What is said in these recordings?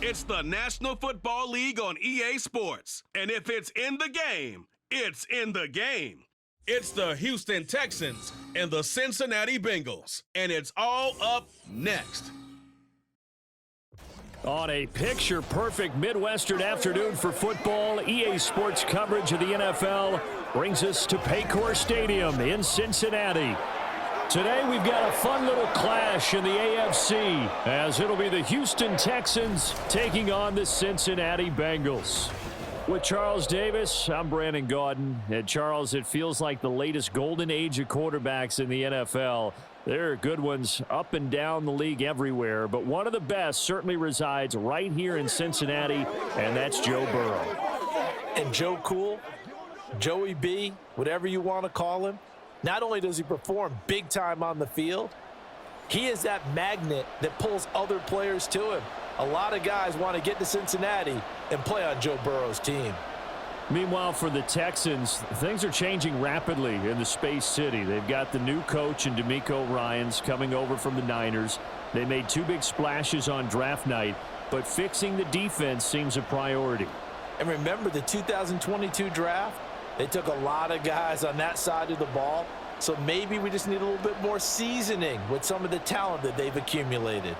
It's the National Football League on EA Sports. And if it's in the game, it's in the game. It's the Houston Texans and the Cincinnati Bengals. And it's all up next. On a picture-perfect Midwestern afternoon for football, EA Sports coverage of the NFL brings us to Paycor Stadium in Cincinnati. Today we've got a fun little clash in the AFC, as it'll be the Houston Texans taking on the Cincinnati Bengals. With Charles Davis, I'm Brandon Gaudin. And Charles, it feels like the latest golden age of quarterbacks in the NFL. There are good ones up and down the league everywhere, but one of the best certainly resides right here in Cincinnati, and that's Joe Burrow. And Joe Cool, Joey B, whatever you want to call him, not only does he perform big time on the field, he is that magnet that pulls other players to him. A lot of guys want to get to Cincinnati and play on Joe Burrow's team. Meanwhile, for the Texans, things are changing rapidly in the Space City. They've got the new coach in DeMeco Ryans coming over from the Niners. They made two big splashes on draft night, but fixing the defense seems a priority. And remember the 2022 draft? They took a lot of guys on that side of the ball, so maybe we just need a little bit more seasoning with some of the talent that they've accumulated.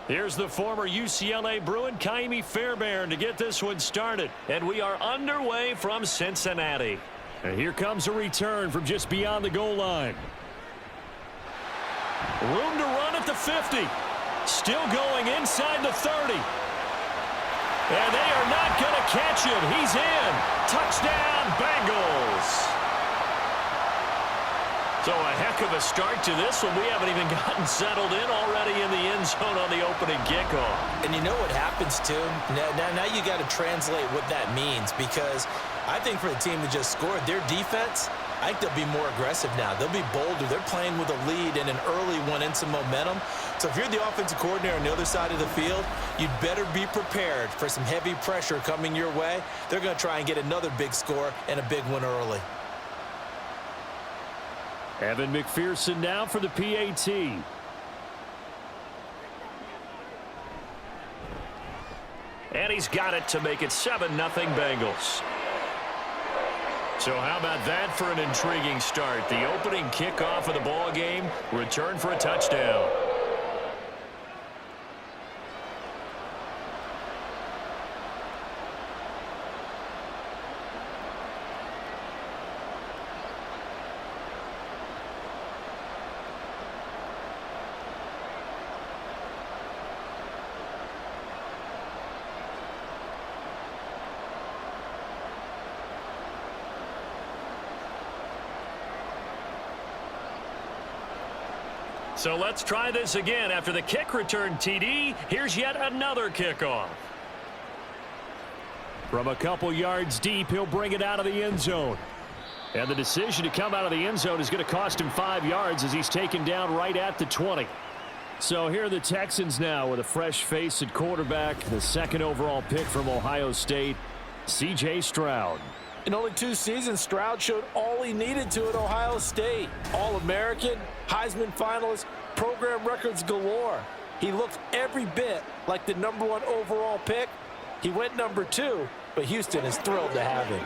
Here's the former UCLA Bruin, Kaimi Fairbairn, to get this one started. And we are underway from Cincinnati. And here comes a return from just beyond the goal line. Room to run at the 50. Still going inside the 30. And they are not going to catch him. He's in. Touchdown, Bengals. So a heck of a start to this one. We haven't even gotten settled in already in the end zone on the opening kickoff. And you know what happens, too? Now you got to translate what that means, because I think for the team that just scored, their defense, I think they'll be more aggressive now. They'll be bolder. They're playing with a lead and an early one and some momentum. So if you're the offensive coordinator on the other side of the field, you'd better be prepared for some heavy pressure coming your way. They're going to try and get another big score and a big one early. Evan McPherson now for the PAT. And he's got it to make it 7-0 Bengals. So how about that for an intriguing start? The opening kickoff of the ball game, return for a touchdown. So let's try this again. After the kick return TD, here's yet another kickoff. From a couple yards deep, he'll bring it out of the end zone. And the decision to come out of the end zone is going to cost him 5 yards as he's taken down right at the 20. So here are the Texans now with a fresh face at quarterback, the second overall pick from Ohio State, C.J. Stroud. In only 2 seasons, Stroud showed all he needed to at Ohio State. All-American, Heisman finalist, program records galore. He looked every bit like the #1 overall pick. He went #2, but Houston is thrilled to have him.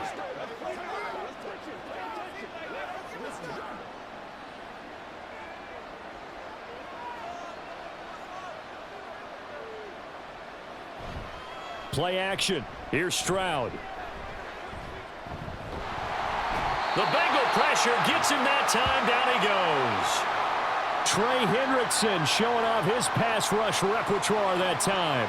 Play action. Here's Stroud. The Bengal pressure gets him that time. Down he goes. Trey Hendrickson showing off his pass rush repertoire that time.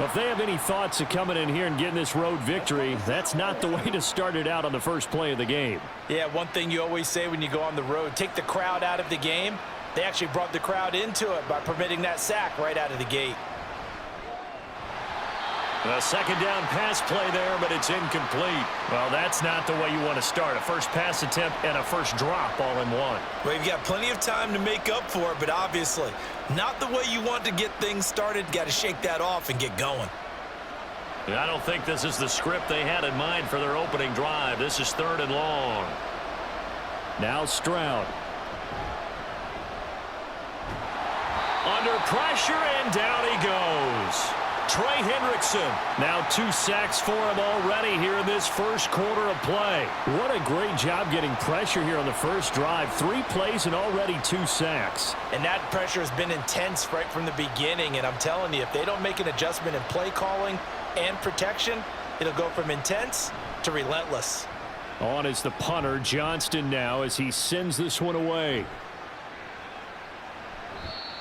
If they have any thoughts of coming in here and getting this road victory, that's not the way to start it out on the first play of the game. Yeah, one thing you always say when you go on the road, take the crowd out of the game. They actually brought the crowd into it by permitting that sack right out of the gate. A second down pass play there, but it's incomplete. Well, that's not the way you want to start. A first pass attempt and a first drop all in one. Well, you've got plenty of time to make up for it, but obviously not the way you want to get things started. Got to shake that off and get going. I don't think this is the script they had in mind for their opening drive. This is 3rd and long. Now Stroud. Under pressure, and down he goes. Trey Hendrickson. Now 2 sacks for him already here in this first quarter of play. What a great job getting pressure here on the first drive. 3 plays and already 2 sacks. And that pressure has been intense right from the beginning. And I'm telling you, if they don't make an adjustment in play calling and protection, it'll go from intense to relentless. On is the punter, Johnston, now as he sends this one away.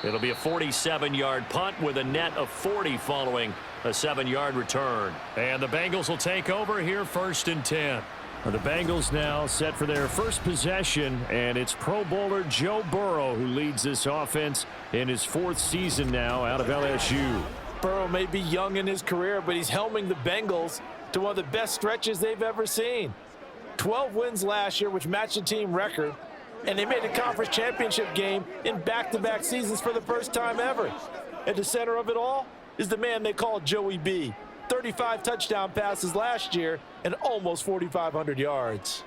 It'll be a 47-yard punt with a net of 40 following a 7-yard return. And the Bengals will take over here 1st and 10. The Bengals now set for their first possession, and it's Pro Bowler Joe Burrow who leads this offense in his 4th season now out of LSU. Burrow may be young in his career, but he's helming the Bengals to one of the best stretches they've ever seen. 12 wins last year, which matched the team record. And they made a conference championship game in back-to-back seasons for the first time ever. At the center of it all is the man they call Joey B. 35 touchdown passes last year and almost 4,500 yards.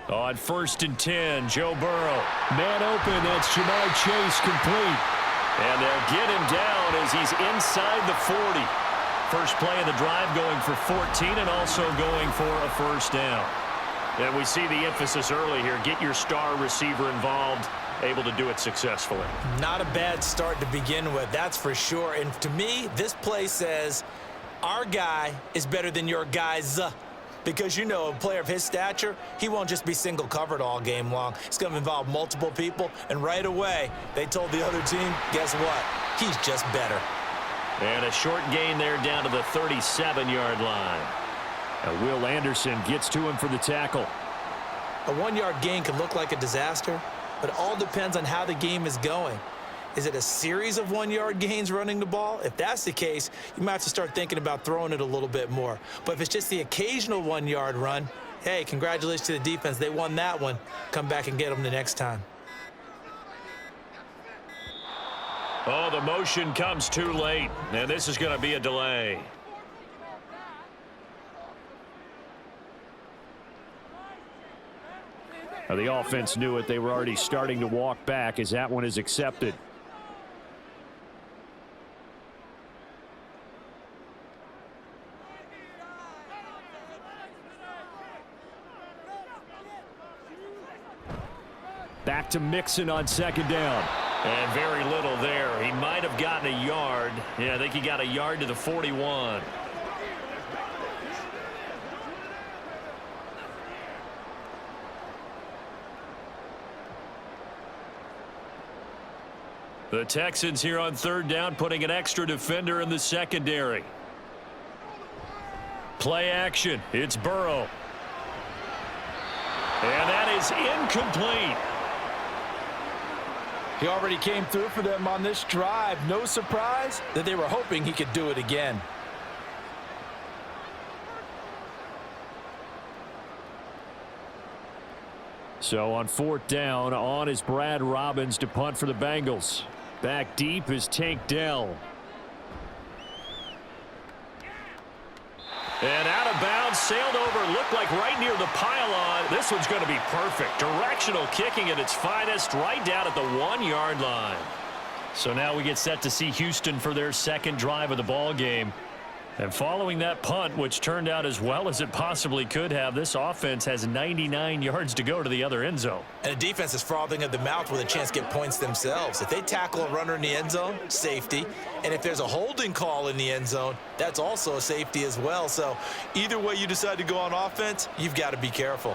On 1st and 10, Joe Burrow. Man open, that's Jamar Chase complete. And they'll get him down as he's inside the 40. First play of the drive going for 14 and also going for a first down. And we see the emphasis early here. Get your star receiver involved, able to do it successfully. Not a bad start to begin with, that's for sure. And to me, this play says our guy is better than your guys. Because, you know, a player of his stature, he won't just be single covered all game long. It's going to involve multiple people. And right away, they told the other team, guess what? He's just better. And a short gain there down to the 37-yard line. Now Will Anderson gets to him for the tackle. A 1-yard gain can look like a disaster, but it all depends on how the game is going. Is it a series of 1-yard gains running the ball? If that's the case, you might have to start thinking about throwing it a little bit more. But if it's just the occasional 1-yard run, hey, congratulations to the defense. They won that one. Come back and get them the next time. Oh, the motion comes too late, and this is going to be a delay. Now the offense knew it. They were already starting to walk back as that one is accepted. Back to Mixon on 2nd down. And very little there. He might have gotten a yard. Yeah, I think he got a yard to the 41. The Texans here on 3rd down, putting an extra defender in the secondary. Play action. It's Burrow. And that is incomplete. He already came through for them on this drive. No surprise that they were hoping he could do it again. So on 4th down, on is Brad Robbins to punt for the Bengals. Back deep is Tank Dell. And out of bounds, sailed over, looked like right near the pylon. This one's going to be perfect. Directional kicking at its finest, right down at the 1-yard line. So now we get set to see Houston for their 2nd drive of the ball game. And following that punt, which turned out as well as it possibly could have, this offense has 99 yards to go to the other end zone. And the defense is frothing at the mouth with a chance to get points themselves. If they tackle a runner in the end zone, safety. And if there's a holding call in the end zone, that's also a safety as well. So either way you decide to go on offense, you've got to be careful.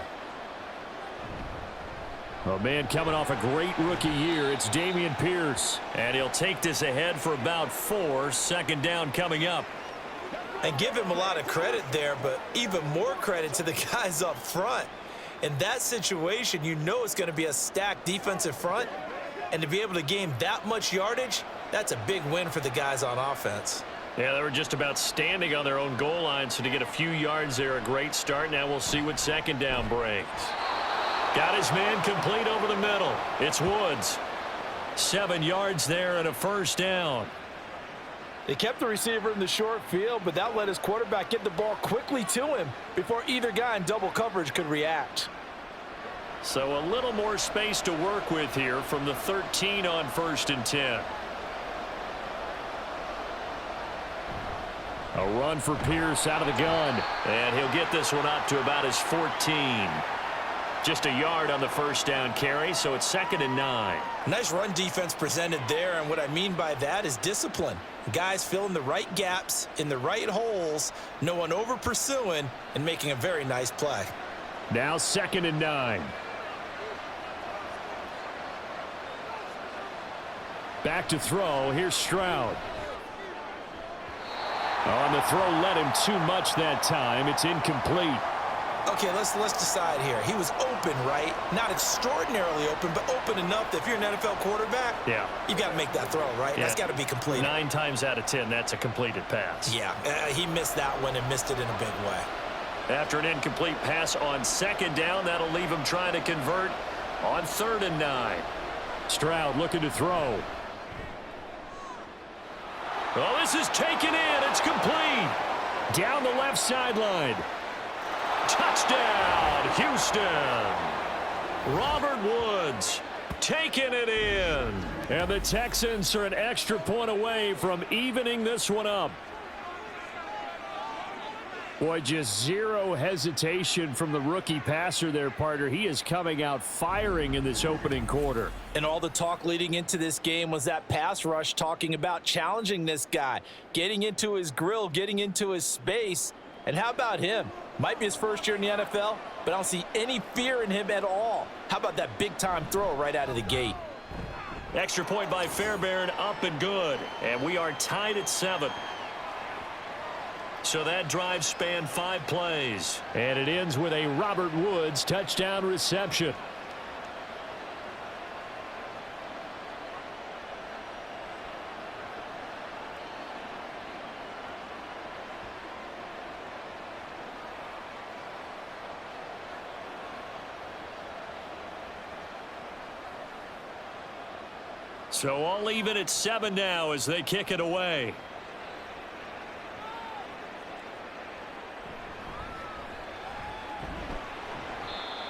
Oh, man, coming off a great rookie year, it's Dameon Pierce. And he'll take this ahead for about 4. 2nd down coming up. And give him a lot of credit there, but even more credit to the guys up front. In that situation, you know it's going to be a stacked defensive front. And to be able to gain that much yardage, that's a big win for the guys on offense. Yeah, they were just about standing on their own goal line, so to get a few yards there, a great start. Now we'll see what 2nd down brings. Got his man complete over the middle. It's Woods. 7 yards there and a first down. They kept the receiver in the short field, but that let his quarterback get the ball quickly to him before either guy in double coverage could react. So a little more space to work with here from the 13 on 1st and 10. A run for Pierce out of the gun. And he'll get this one up to about his 14. Just a yard on the first down carry, so it's 2nd and 9. Nice run defense presented there, and what I mean by that is discipline. Guys filling the right gaps in the right holes, no one over pursuing, and making a very nice play. Now 2nd and 9. Back to throw. Here's Stroud. On the throw, led him too much that time. It's incomplete. Okay, let's decide here. He was open, right? Not extraordinarily open, but open enough that if you're an NFL quarterback, you got to make that throw, right? That's got to be complete. 9 times out of 10, that's a completed pass. Yeah, he missed that one and missed it in a big way. After an incomplete pass on 2nd down, that'll leave him trying to convert on 3rd and 9. Stroud looking to throw. Oh, this is taken in. It's complete. Down the left sideline. Touchdown, Houston. Robert Woods taking it in. And the Texans are an extra point away from evening this one up. Boy, just zero hesitation from the rookie passer there, partner. He is coming out firing in this opening quarter. And all the talk leading into this game was that pass rush talking about challenging this guy, getting into his grill, getting into his space. And how about him? Might be his first year in the NFL, but I don't see any fear in him at all. How about that big-time throw right out of the gate? Extra point by Fairbairn, up and good. And we are tied at 7. So that drive spanned 5 plays. And it ends with a Robert Woods touchdown reception. So all even at 7 now as they kick it away.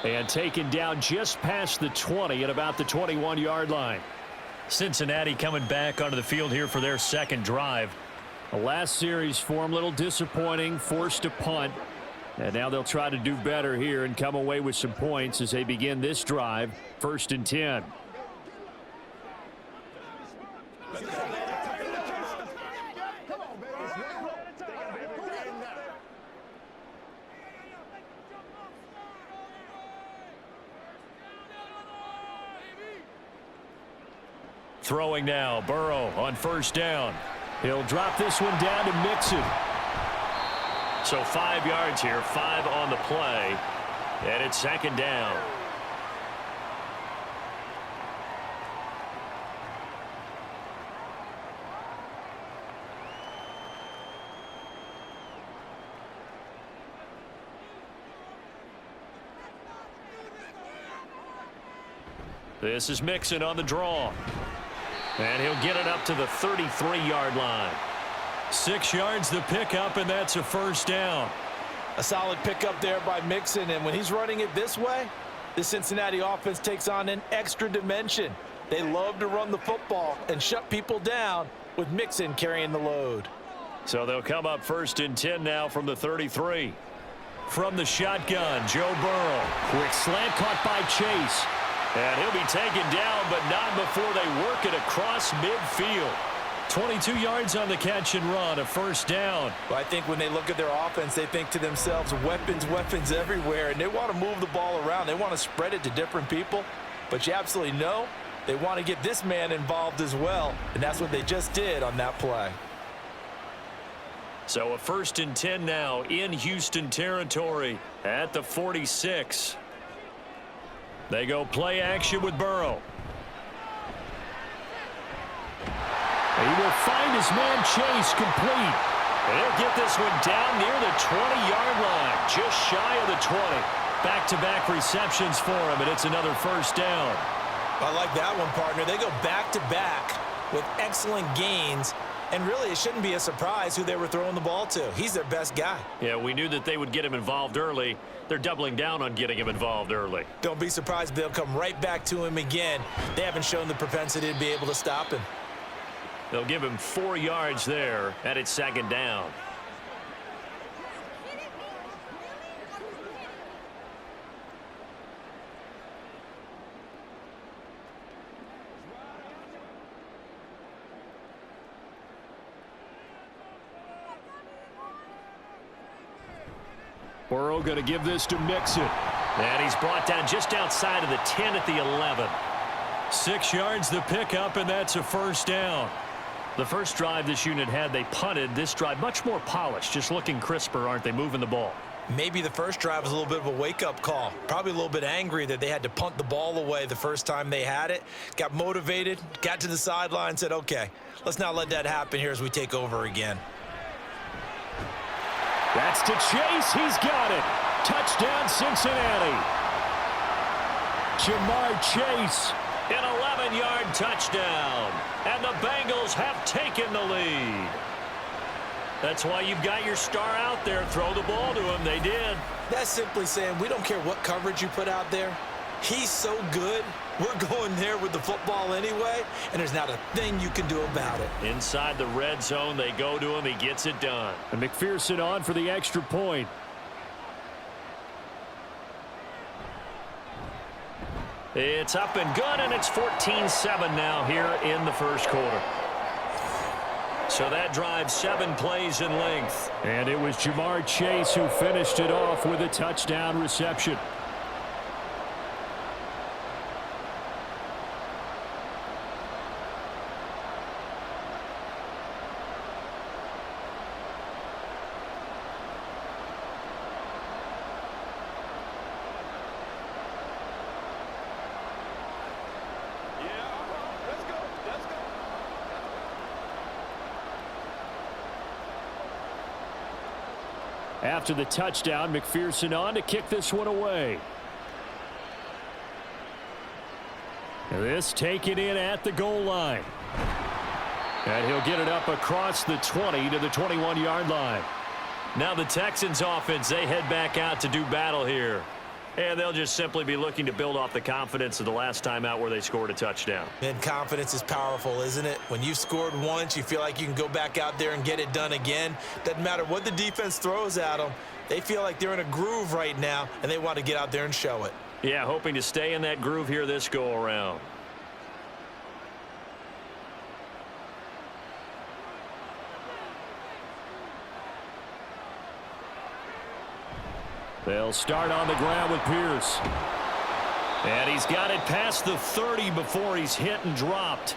And taken down just past the 20 at about the 21-yard line. Cincinnati coming back onto the field here for their 2nd drive. The last series for them, a little disappointing, forced to punt. And now they'll try to do better here and come away with some points as they begin this drive, 1st and 10. Throwing now, Burrow on 1st down. He'll drop this one down to Mixon. So 5 yards here, 5 on the play, and it's 2nd down. This is Mixon on the draw. And he'll get it up to the 33-yard line. 6 yards the pickup, and that's a 1st down. A solid pickup there by Mixon, and when he's running it this way, the Cincinnati offense takes on an extra dimension. They love to run the football and shut people down with Mixon carrying the load. So they'll come up 1st and 10 now from the 33. From the shotgun, Joe Burrow. Quick slant caught by Chase. And he'll be taken down, but not before they work it across midfield. 22 yards on the catch and run, a 1st down. Well, I think when they look at their offense, they think to themselves, weapons, weapons everywhere, and they want to move the ball around. They want to spread it to different people, but you absolutely know they want to get this man involved as well, and that's what they just did on that play. So a 1st and 10 now in Houston territory at the 46. They go play action with Burrow. He will find his man Chase complete. And he'll get this one down near the 20-yard line, just shy of the 20. Back-to-back receptions for him, and it's another 1st down. I like that one, partner. They go back-to-back with excellent gains. And really, it shouldn't be a surprise who they were throwing the ball to. He's their best guy. Yeah, we knew that they would get him involved early. They're doubling down on getting him involved early. Don't be surprised they'll come right back to him again. They haven't shown the propensity to be able to stop him. They'll give him 4 yards there, and it's 2nd down. Burrow going to give this to Mixon. And he's brought down just outside of the 10 at the 11. 6 yards the pickup, and that's a first down. The first drive this unit had, they punted. This drive, much more polished, just looking crisper, aren't they, moving the ball? Maybe the first drive was a little bit of a wake-up call. Probably a little bit angry that they had to punt the ball away the first time they had it. Got motivated, got to the sideline, said, okay, let's not let that happen here as we take over again. That's to Chase. He's got it. Touchdown, Cincinnati. Jamar Chase. An 11-yard touchdown. And the Bengals have taken the lead. That's why you've got your star out there. Throw the ball to him. They did. That's simply saying we don't care what coverage you put out there. He's so good. We're going there with the football anyway, and there's not a thing you can do about it. Inside the red zone, they go to him. He gets it done. And McPherson on for the extra point. It's up and good, and it's 14-7 now here in the first quarter. So that drives 7 plays in length. And it was Jamar Chase who finished it off with a touchdown reception. After the touchdown, McPherson on to kick this one away. This taken in at the goal line. And he'll get it up across the 20 to the 21-yard line. Now the Texans offense, they head back out to do battle here. And they'll just simply be looking to build off the confidence of the last time out where they scored a touchdown. And confidence is powerful, isn't it? When you've scored once, you feel like you can go back out there and get it done again. Doesn't matter what the defense throws at them. They feel like they're in a groove right now, and they want to get out there and show it. Yeah, hoping to stay in that groove here this go-around. They'll start on the ground with Pierce. And he's got it past the 30 before he's hit and dropped.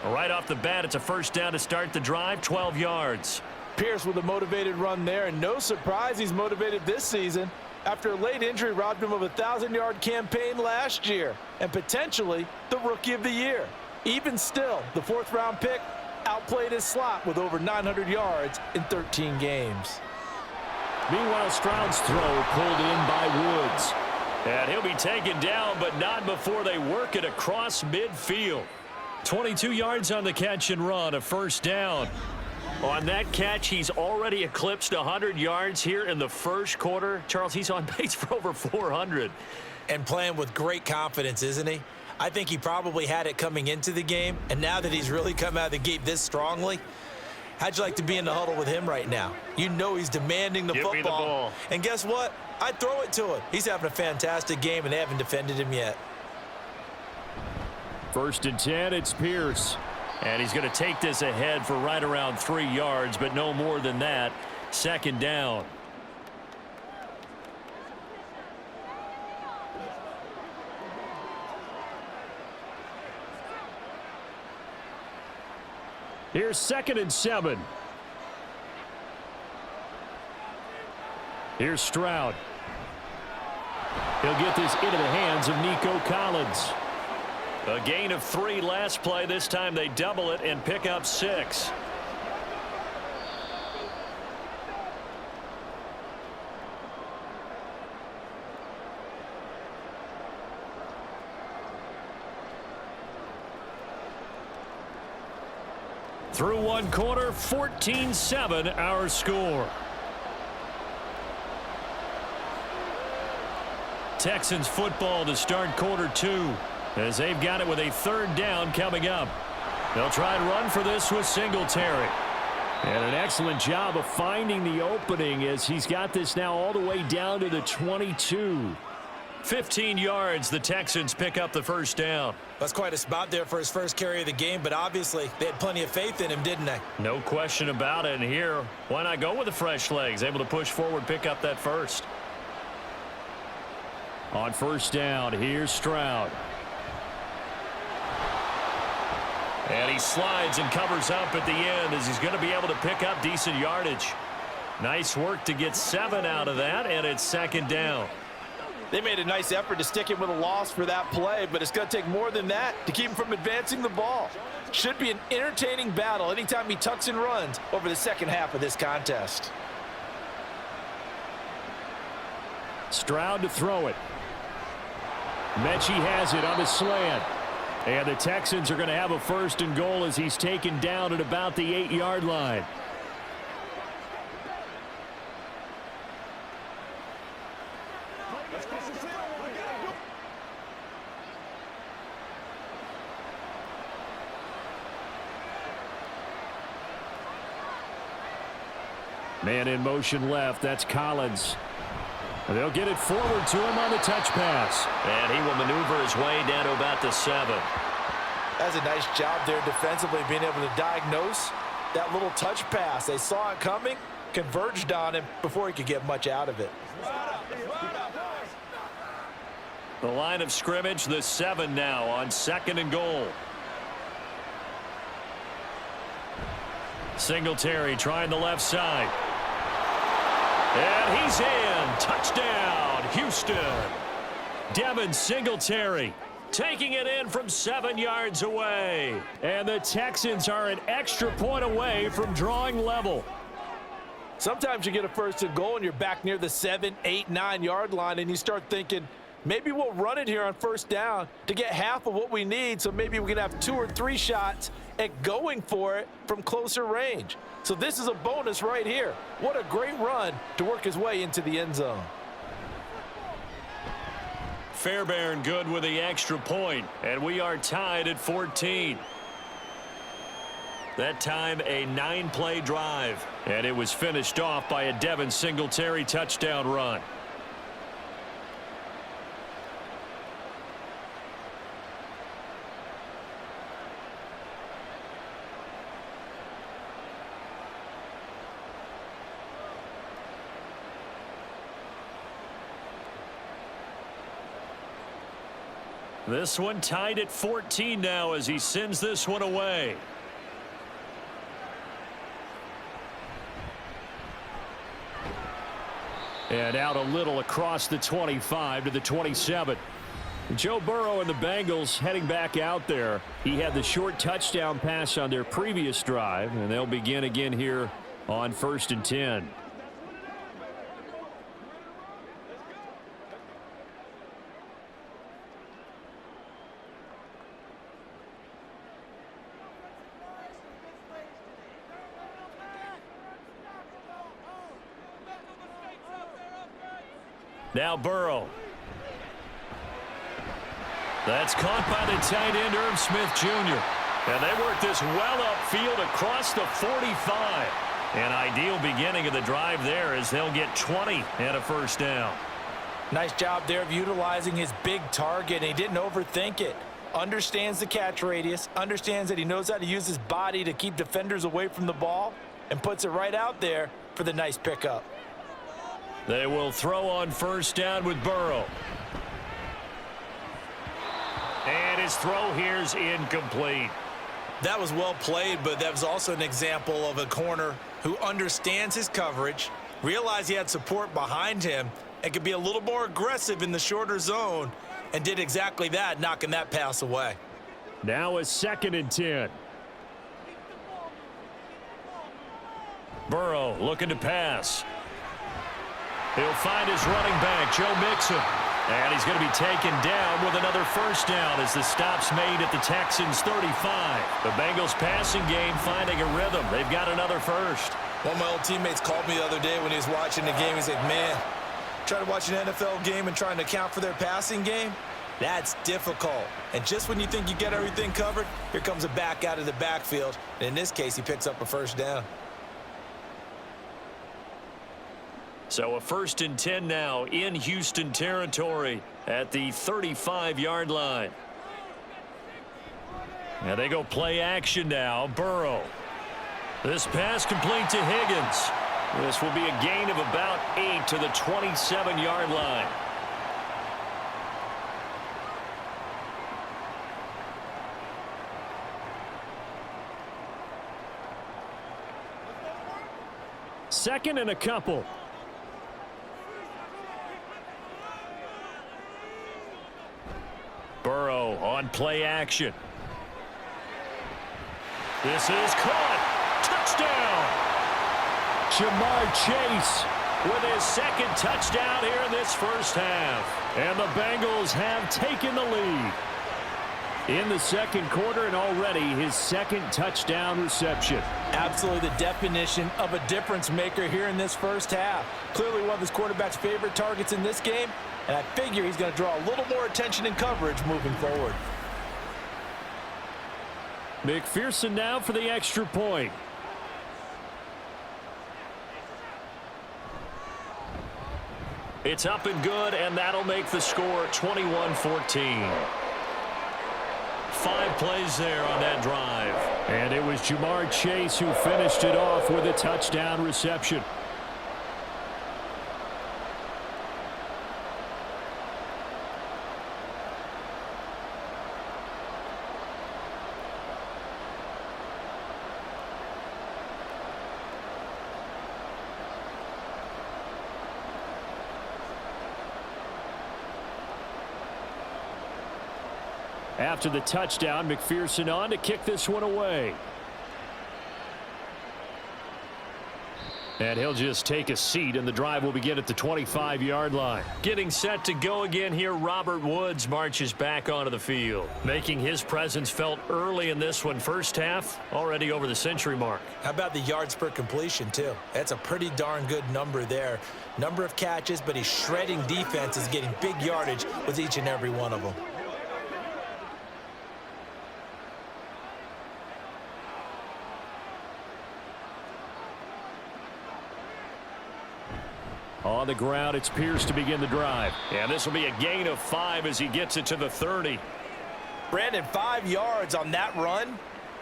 Right off the bat, it's a first down to start the drive, 12 yards. Pierce with a motivated run there, and no surprise he's motivated this season after a late injury robbed him of a 1,000-yard campaign last year and potentially the Rookie of the Year. Even still, the 4th-round pick outplayed his slot with over 900 yards in 13 games. Meanwhile, Stroud's throw pulled in by Woods. And he'll be taken down, but not before they work it across midfield. 22 yards on the catch and run, a first down. On that catch, he's already eclipsed 100 yards here in the first quarter. Charles, he's on pace for over 400. And playing with great confidence, isn't he? I think he probably had it coming into the game, and now that he's really come out of the gate this strongly, how'd you like to be in the huddle with him right now? You know he's demanding the Give football. me the ball. And guess what? I'd throw it to him. He's having a fantastic game, and they haven't defended him yet. 1st and 10, it's Pierce. And he's going to take this ahead for right around 3 yards, but no more than that. 2nd down. Here's 2nd and 7. Here's Stroud. He'll get this into the hands of Nico Collins. A gain of 3 last play. This time they double it and pick up 6. Through 1 quarter, 14-7 our score. Texans football to start quarter 2. As they've got it with a 3rd down coming up. They'll try and run for this with Singletary. And an excellent job of finding the opening as he's got this now all the way down to the 22. 15 yards, the Texans pick up the first down. That's quite a spot there for his first carry of the game, but obviously they had plenty of faith in him, didn't they? No question about it. And here, why not go with the fresh legs? Able to push forward, pick up that first. On first down, here's Stroud. And he slides and covers up at the end as he's going to be able to pick up decent yardage. Nice work to get 7 out of that, and it's second down. They made a nice effort to stick him with a loss for that play, but it's going to take more than that to keep him from advancing the ball. Should be an entertaining battle anytime he tucks and runs over the second half of this contest. Stroud to throw it. Mechie has it on the slant. And the Texans are going to have a first and goal as he's taken down at about the 8-yard line. Man in motion left. That's Collins. They'll get it forward to him on the touch pass. And he will maneuver his way down to about the 7. That's a nice job there defensively, being able to diagnose that little touch pass. They saw it coming, converged on him before he could get much out of it. The line of scrimmage, the 7 now on second and goal. Singletary trying the left side. And he's in. Touchdown, Houston. Devin Singletary taking it in from 7 yards away. And the Texans are an extra point away from drawing level. Sometimes you get a first and goal and you're back near the 7, 8, 9-yard line, and you start thinking, maybe we'll run it here on first down to get half of what we need, so maybe we can have 2 or 3 shots at going for it from closer range. So this is a bonus right here. What a great run to work his way into the end zone. Fairbairn good with the extra point, and we are tied at 14. That time a 9-play drive, and it was finished off by a Devin Singletary touchdown run. This one tied at 14 now as he sends this one away. And out a little across the 25 to the 27. Joe Burrow and the Bengals heading back out there. He had the short touchdown pass on their previous drive, and they'll begin again here on first and 10. Now Burrow. That's caught by the tight end, Irv Smith Jr. And they work this well upfield across the 45. An ideal beginning of the drive there as they'll get 20 and a first down. Nice job there of utilizing his big target. He didn't overthink it. Understands the catch radius. Understands that he knows how to use his body to keep defenders away from the ball. And puts it right out there for the nice pickup. They will throw on first down with Burrow. And his throw here's incomplete. That was well played, but that was also an example of a corner who understands his coverage, realized he had support behind him, and could be a little more aggressive in the shorter zone, and did exactly that, knocking that pass away. Now a second and 10. Burrow looking to pass. He'll find his running back, Joe Mixon. And he's going to be taken down with another first down as the stop's made at the Texans' 35. The Bengals passing game finding a rhythm. They've got another first. One of my old teammates called me the other day when he was watching the game. He's like, man, trying to watch an NFL game and trying to account for their passing game, that's difficult. And just when you think you get everything covered, here comes a back out of the backfield. And in this case, he picks up a first down. So a first and 10 now in Houston territory at the 35-yard line. And they go play action now. Burrow. This pass complete to Higgins. This will be a gain of about 8 to the 27-yard line. 2nd and a couple. Burrow on play action. This is caught. Touchdown. Jamar Chase with his 2nd touchdown here in this first half. And the Bengals have taken the lead in the 2nd quarter, and already his 2nd touchdown reception. Absolutely the definition of a difference maker here in this first half. Clearly one of his quarterback's favorite targets in this game, and I figure he's going to draw a little more attention and coverage moving forward. McPherson now for the extra point. It's up and good, and that'll make the score 21-14. 5 plays there on that drive. And it was Jamar Chase who finished it off with a touchdown reception. After the touchdown, McPherson on to kick this one away. And he'll just take a seat, and the drive will begin at the 25-yard line. Getting set to go again here, Robert Woods marches back onto the field, making his presence felt early in this one. First half, already over the century mark. How about the yards per completion, too? That's a pretty darn good number there. Number of catches, but he's shredding defenses, getting big yardage with each and every one of them. On the ground, it's Pierce to begin the drive. And this will be a gain of 5 as he gets it to the 30. Brandon, 5 yards on that run.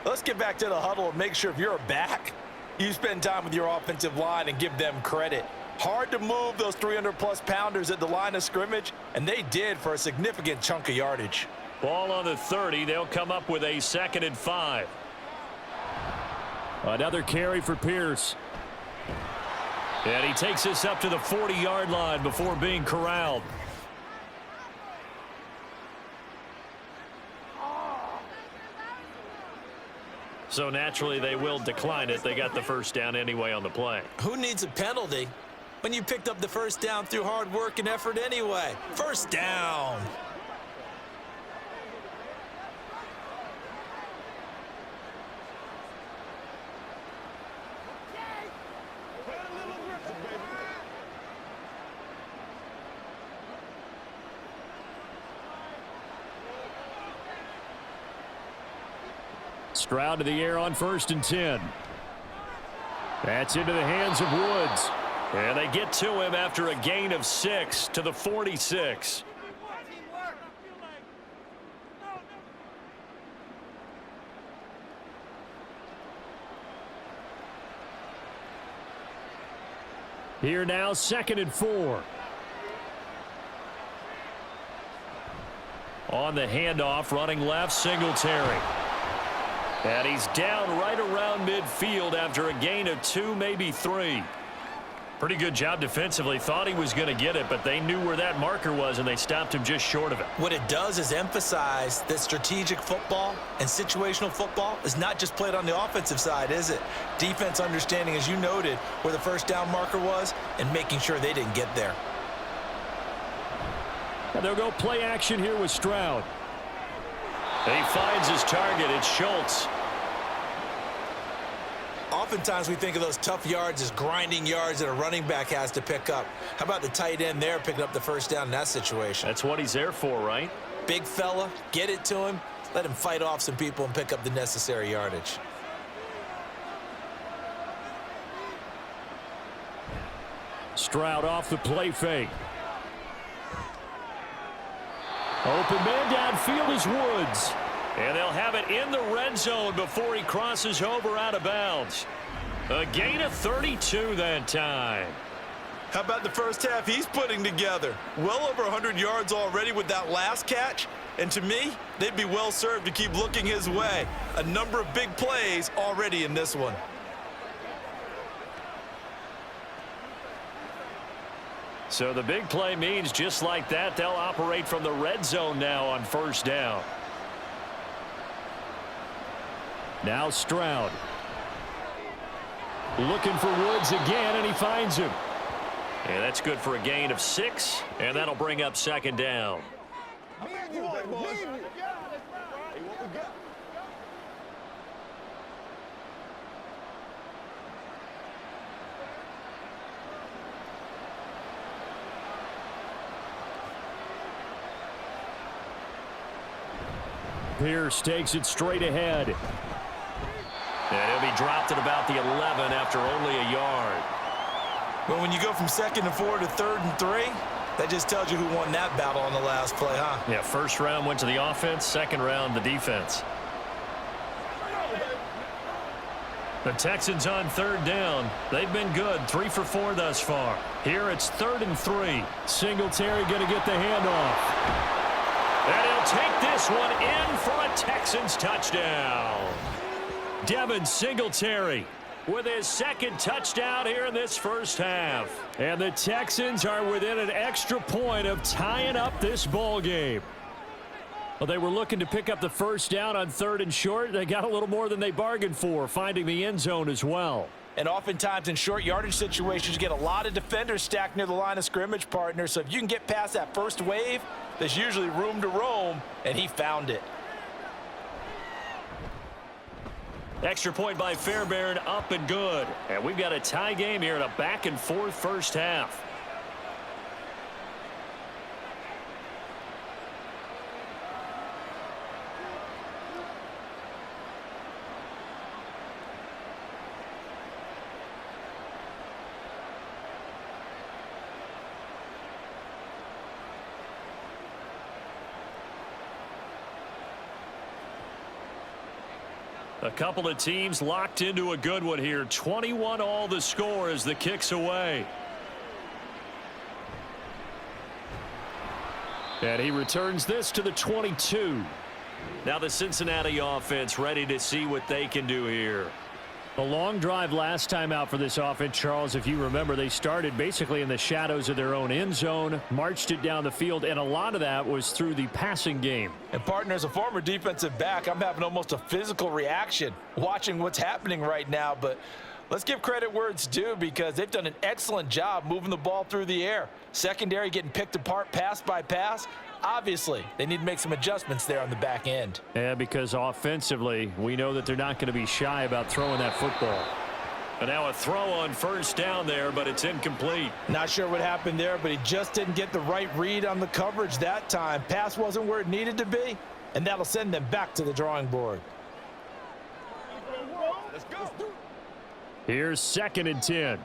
Let's get back to the huddle and make sure if you're a back, you spend time with your offensive line and give them credit. Hard to move those 300-plus pounders at the line of scrimmage, and they did for a significant chunk of yardage. Ball on the 30. They'll come up with a 2nd and 5. Another carry for Pierce. And he takes this up to the 40-yard line before being corralled. So naturally they will decline it. They got the first down anyway on the play. Who needs a penalty when you picked up the first down through hard work and effort anyway? First down. Stroud to the air on 1st and 10. That's into the hands of Woods. And they get to him after a gain of 6 to the 46. Here now, 2nd and 4. On the handoff, running left, Singletary. And he's down right around midfield after a gain of 2, maybe 3. Pretty good job defensively. Thought he was going to get it, but they knew where that marker was, and they stopped him just short of it. What it does is emphasize that strategic football and situational football is not just played on the offensive side, is it? Defense understanding, as you noted, where the first down marker was and making sure they didn't get there. And they'll go play action here with Stroud. He finds his target. It's Schultz. Oftentimes we think of those tough yards as grinding yards that a running back has to pick up. How about the tight end there picking up the first down in that situation? That's what he's there for, right? Big fella, get it to him, let him fight off some people and pick up the necessary yardage. Stroud off the play fake. Open man downfield is Woods. And they'll have it in the red zone before he crosses over out of bounds. A gain of 32 that time. How about the first half he's putting together? Well over 100 yards already with that last catch. And to me, they'd be well served to keep looking his way. A number of big plays already in this one. So the big play means just like that, they'll operate from the red zone now on first down. Now Stroud. Looking for Woods again, and he finds him. And that's good for a gain of 6, and that'll bring up second down. Pierce takes it straight ahead. And he'll be dropped at about the 11 after only a yard. But when you go from 2nd and 4 to 3rd and 3, that just tells you who won that battle on the last play, huh? Yeah, first round went to the offense, second round the defense. The Texans on 3rd down. They've been good, 3 for 4 thus far. Here it's 3rd and 3. Singletary going to get the handoff. And he'll take this one in for a Texans touchdown. Devin Singletary with his 2nd touchdown here in this first half. And the Texans are within an extra point of tying up this ball game. Well, they were looking to pick up the first down on 3rd and short. They got a little more than they bargained for, finding the end zone as well. And oftentimes in short yardage situations, you get a lot of defenders stacked near the line of scrimmage, partner. So if you can get past that first wave, there's usually room to roam, and he found it. Extra point by Fairbairn, up and good. And we've got a tie game here in a back-and-forth first half. A couple of teams locked into a good one here. 21 all the score as the kick's away. And he returns this to the 22. Now the Cincinnati offense ready to see what they can do here. A long drive last time out for this offense, Charles. If you remember, they started basically in the shadows of their own end zone, marched it down the field, and a lot of that was through the passing game. And partner, as a former defensive back, I'm having almost a physical reaction watching what's happening right now. But let's give credit where it's due, because they've done an excellent job moving the ball through the air. Secondary getting picked apart pass by pass. Obviously, they need to make some adjustments there on the back end. Yeah, because offensively, we know that they're not going to be shy about throwing that football. And now a throw on first down there, but it's incomplete. Not sure what happened there, but he just didn't get the right read on the coverage that time. Pass wasn't where it needed to be, and that'll send them back to the drawing board. Let's go. Here's 2nd and 10.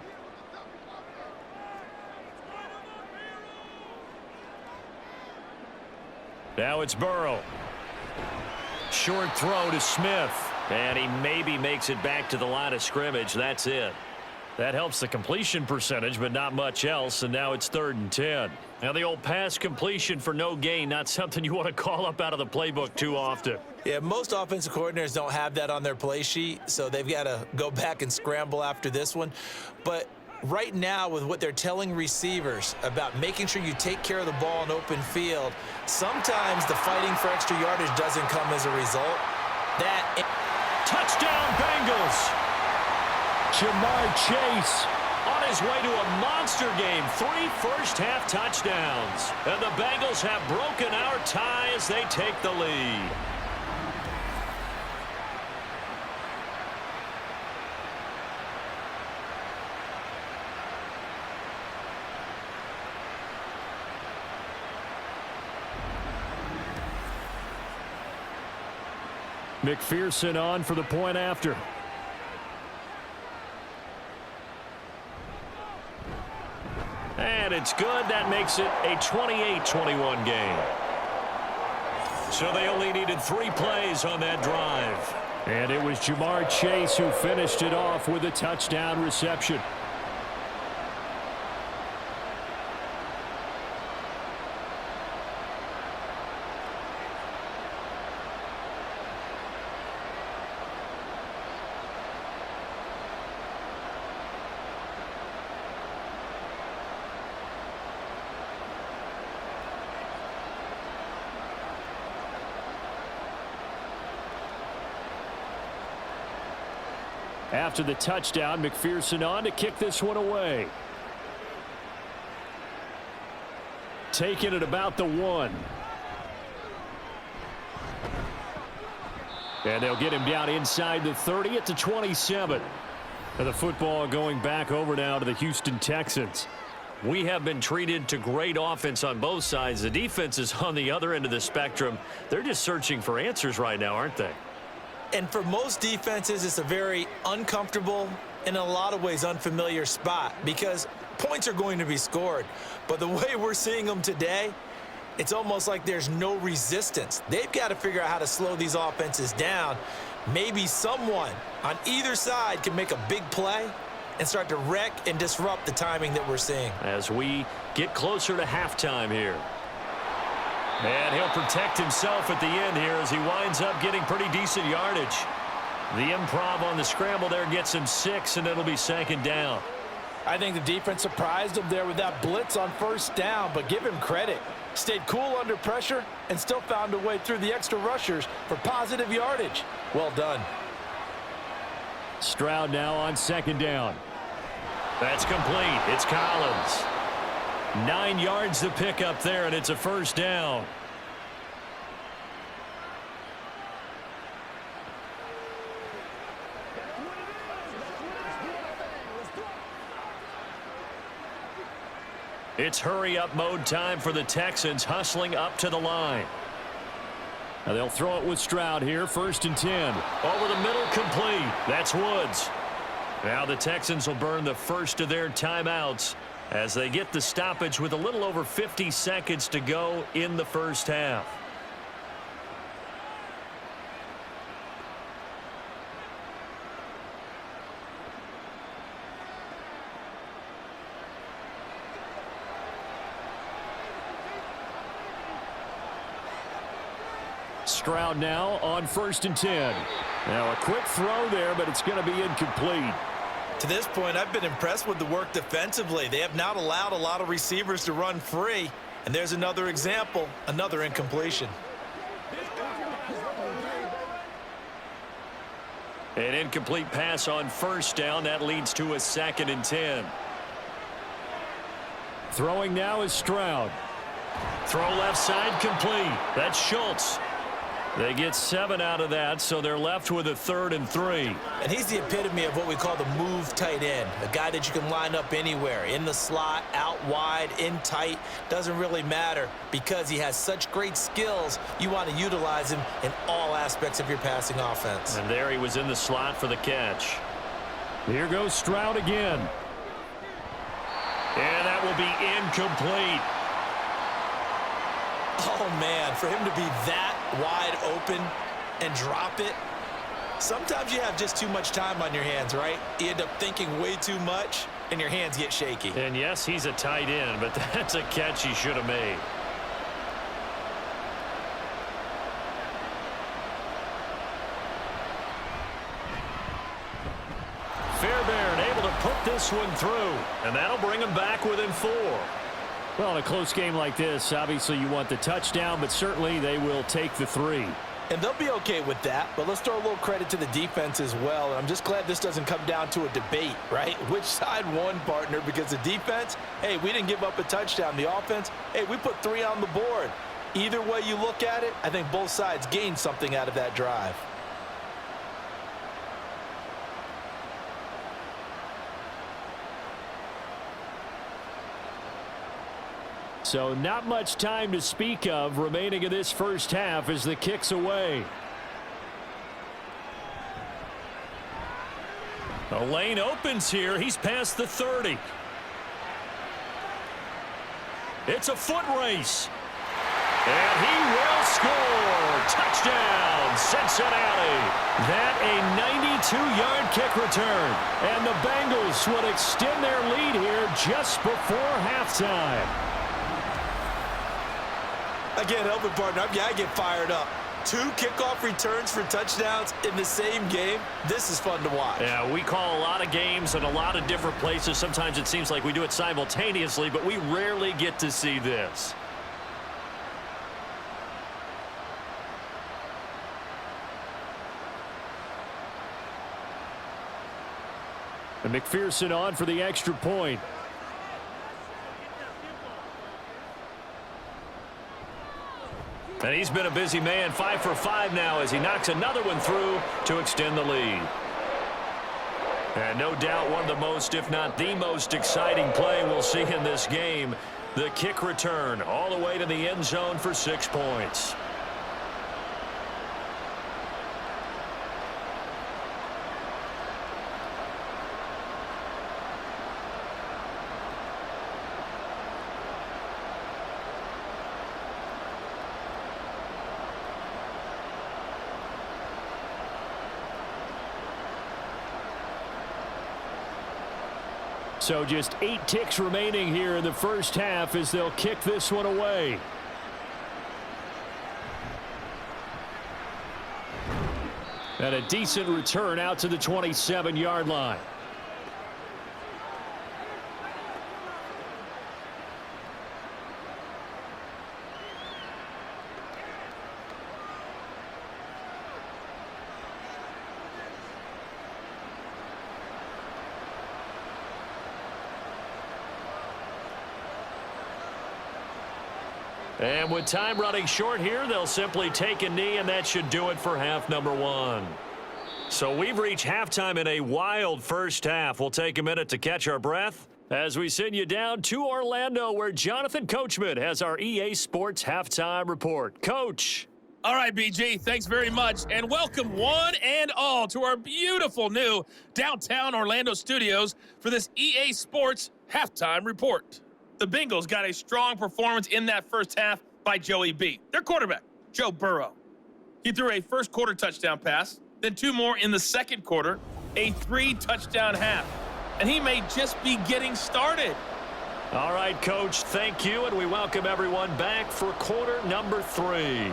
Now it's Burrow. Short throw to Smith. And he maybe makes it back to the line of scrimmage. That's it. That helps the completion percentage, but not much else. And now it's 3rd and 10. Now the old pass completion for no gain, not something you want to call up out of the playbook too often. Yeah, most offensive coordinators don't have that on their play sheet, so they've got to go back and scramble after this one. But right now, with what they're telling receivers about making sure you take care of the ball in open field, sometimes the fighting for extra yardage doesn't come as a result. Touchdown, Bengals! Jamar Chase on his way to a monster game. 3 first-half touchdowns. And the Bengals have broken our tie as they take the lead. McPherson on for the point after. And it's good. That makes it a 28-21 game. So they only needed 3 plays on that drive. And it was Jamar Chase who finished it off with a touchdown reception. After the touchdown, McPherson on to kick this one away. Taking it about the 1. And they'll get him down inside the 30 at the 27. And the football going back over now to the Houston Texans. We have been treated to great offense on both sides. The defense is on the other end of the spectrum. They're just searching for answers right now, aren't they? And for most defenses, it's a very uncomfortable and in a lot of ways unfamiliar spot because points are going to be scored. But the way we're seeing them today, it's almost like there's no resistance. They've got to figure out how to slow these offenses down. Maybe someone on either side can make a big play and start to wreck and disrupt the timing that we're seeing. As we get closer to halftime here. And he'll protect himself at the end here as he winds up getting pretty decent yardage. The improv on the scramble there gets him 6, and it'll be 2nd down. I think the defense surprised him there with that blitz on 1st down, but give him credit. Stayed cool under pressure and still found a way through the extra rushers for positive yardage. Well done. Stroud now on 2nd down. That's complete. It's Collins. 9 yards to pick up there, and it's a 1st down. It's hurry-up mode time for the Texans, hustling up to the line. Now they'll throw it with Stroud here, 1st and 10. Over the middle, complete. That's Woods. Now the Texans will burn the first of their timeouts as they get the stoppage with a little over 50 seconds to go in the 1st half. Stroud now on 1st and 10. Now a quick throw there, but it's going to be incomplete. To this point, I've been impressed with the work defensively. They have not allowed a lot of receivers to run free. And there's another example, another incompletion. An incomplete pass on 1st down. That leads to a 2nd and 10. Throwing now is Stroud. Throw left side, complete. That's Schultz. They get 7 out of that, so they're left with a 3rd and 3. And he's the epitome of what we call the move tight end, a guy that you can line up anywhere, in the slot, out wide, in tight, doesn't really matter because he has such great skills. You want to utilize him in all aspects of your passing offense. And there he was in the slot for the catch. Here goes Stroud again. And that will be incomplete. Oh, man, for him to be that wide open and drop it, sometimes you have just too much time on your hands, right? You end up thinking way too much, and your hands get shaky. And, yes, he's a tight end, but that's a catch he should have made. Fairbairn able to put this one through, and that'll bring him back within 4. Well, in a close game like this, obviously you want the touchdown, but certainly they will take the 3. And they'll be okay with that, but let's throw a little credit to the defense as well. And I'm just glad this doesn't come down to a debate, right? Which side won, partner? Because the defense, hey, we didn't give up a touchdown. The offense, hey, we put 3 on the board. Either way you look at it, I think both sides gained something out of that drive. So not much time to speak of remaining in this 1st half as the kick's away. The lane opens here. He's past the 30. It's a foot race. And he will score. Touchdown, Cincinnati. That a 92-yard kick return. And the Bengals would extend their lead here just before halftime. Again, helping partner, I get fired up. 2 kickoff returns for touchdowns in the same game. This is fun to watch. Yeah, we call a lot of games in a lot of different places. Sometimes it seems like we do it simultaneously, but we rarely get to see this. And McPherson on for the extra point. And he's been a busy man, 5 for 5 now as he knocks another one through to extend the lead. And no doubt one of the most, if not the most exciting play we'll see in this game. The kick return all the way to the end zone for 6 points. So just 8 ticks remaining here in the first half as they'll kick this one away. And a decent return out to the 27-yard line. And with time running short here, they'll simply take a knee, and that should do it for half number 1. So we've reached halftime in a wild first half. We'll take a minute to catch our breath as we send you down to Orlando, where Jonathan Coachman has our EA Sports halftime report. Coach. All right, BG, thanks very much, and welcome one and all to our beautiful new downtown Orlando studios for this EA Sports halftime report. The Bengals got a strong performance in that first half by Joey B, their quarterback, Joe Burrow. He threw a first-quarter touchdown pass, then 2 more in the second quarter, a 3-touchdown half. And he may just be getting started. All right, Coach, thank you, and we welcome everyone back for quarter number 3.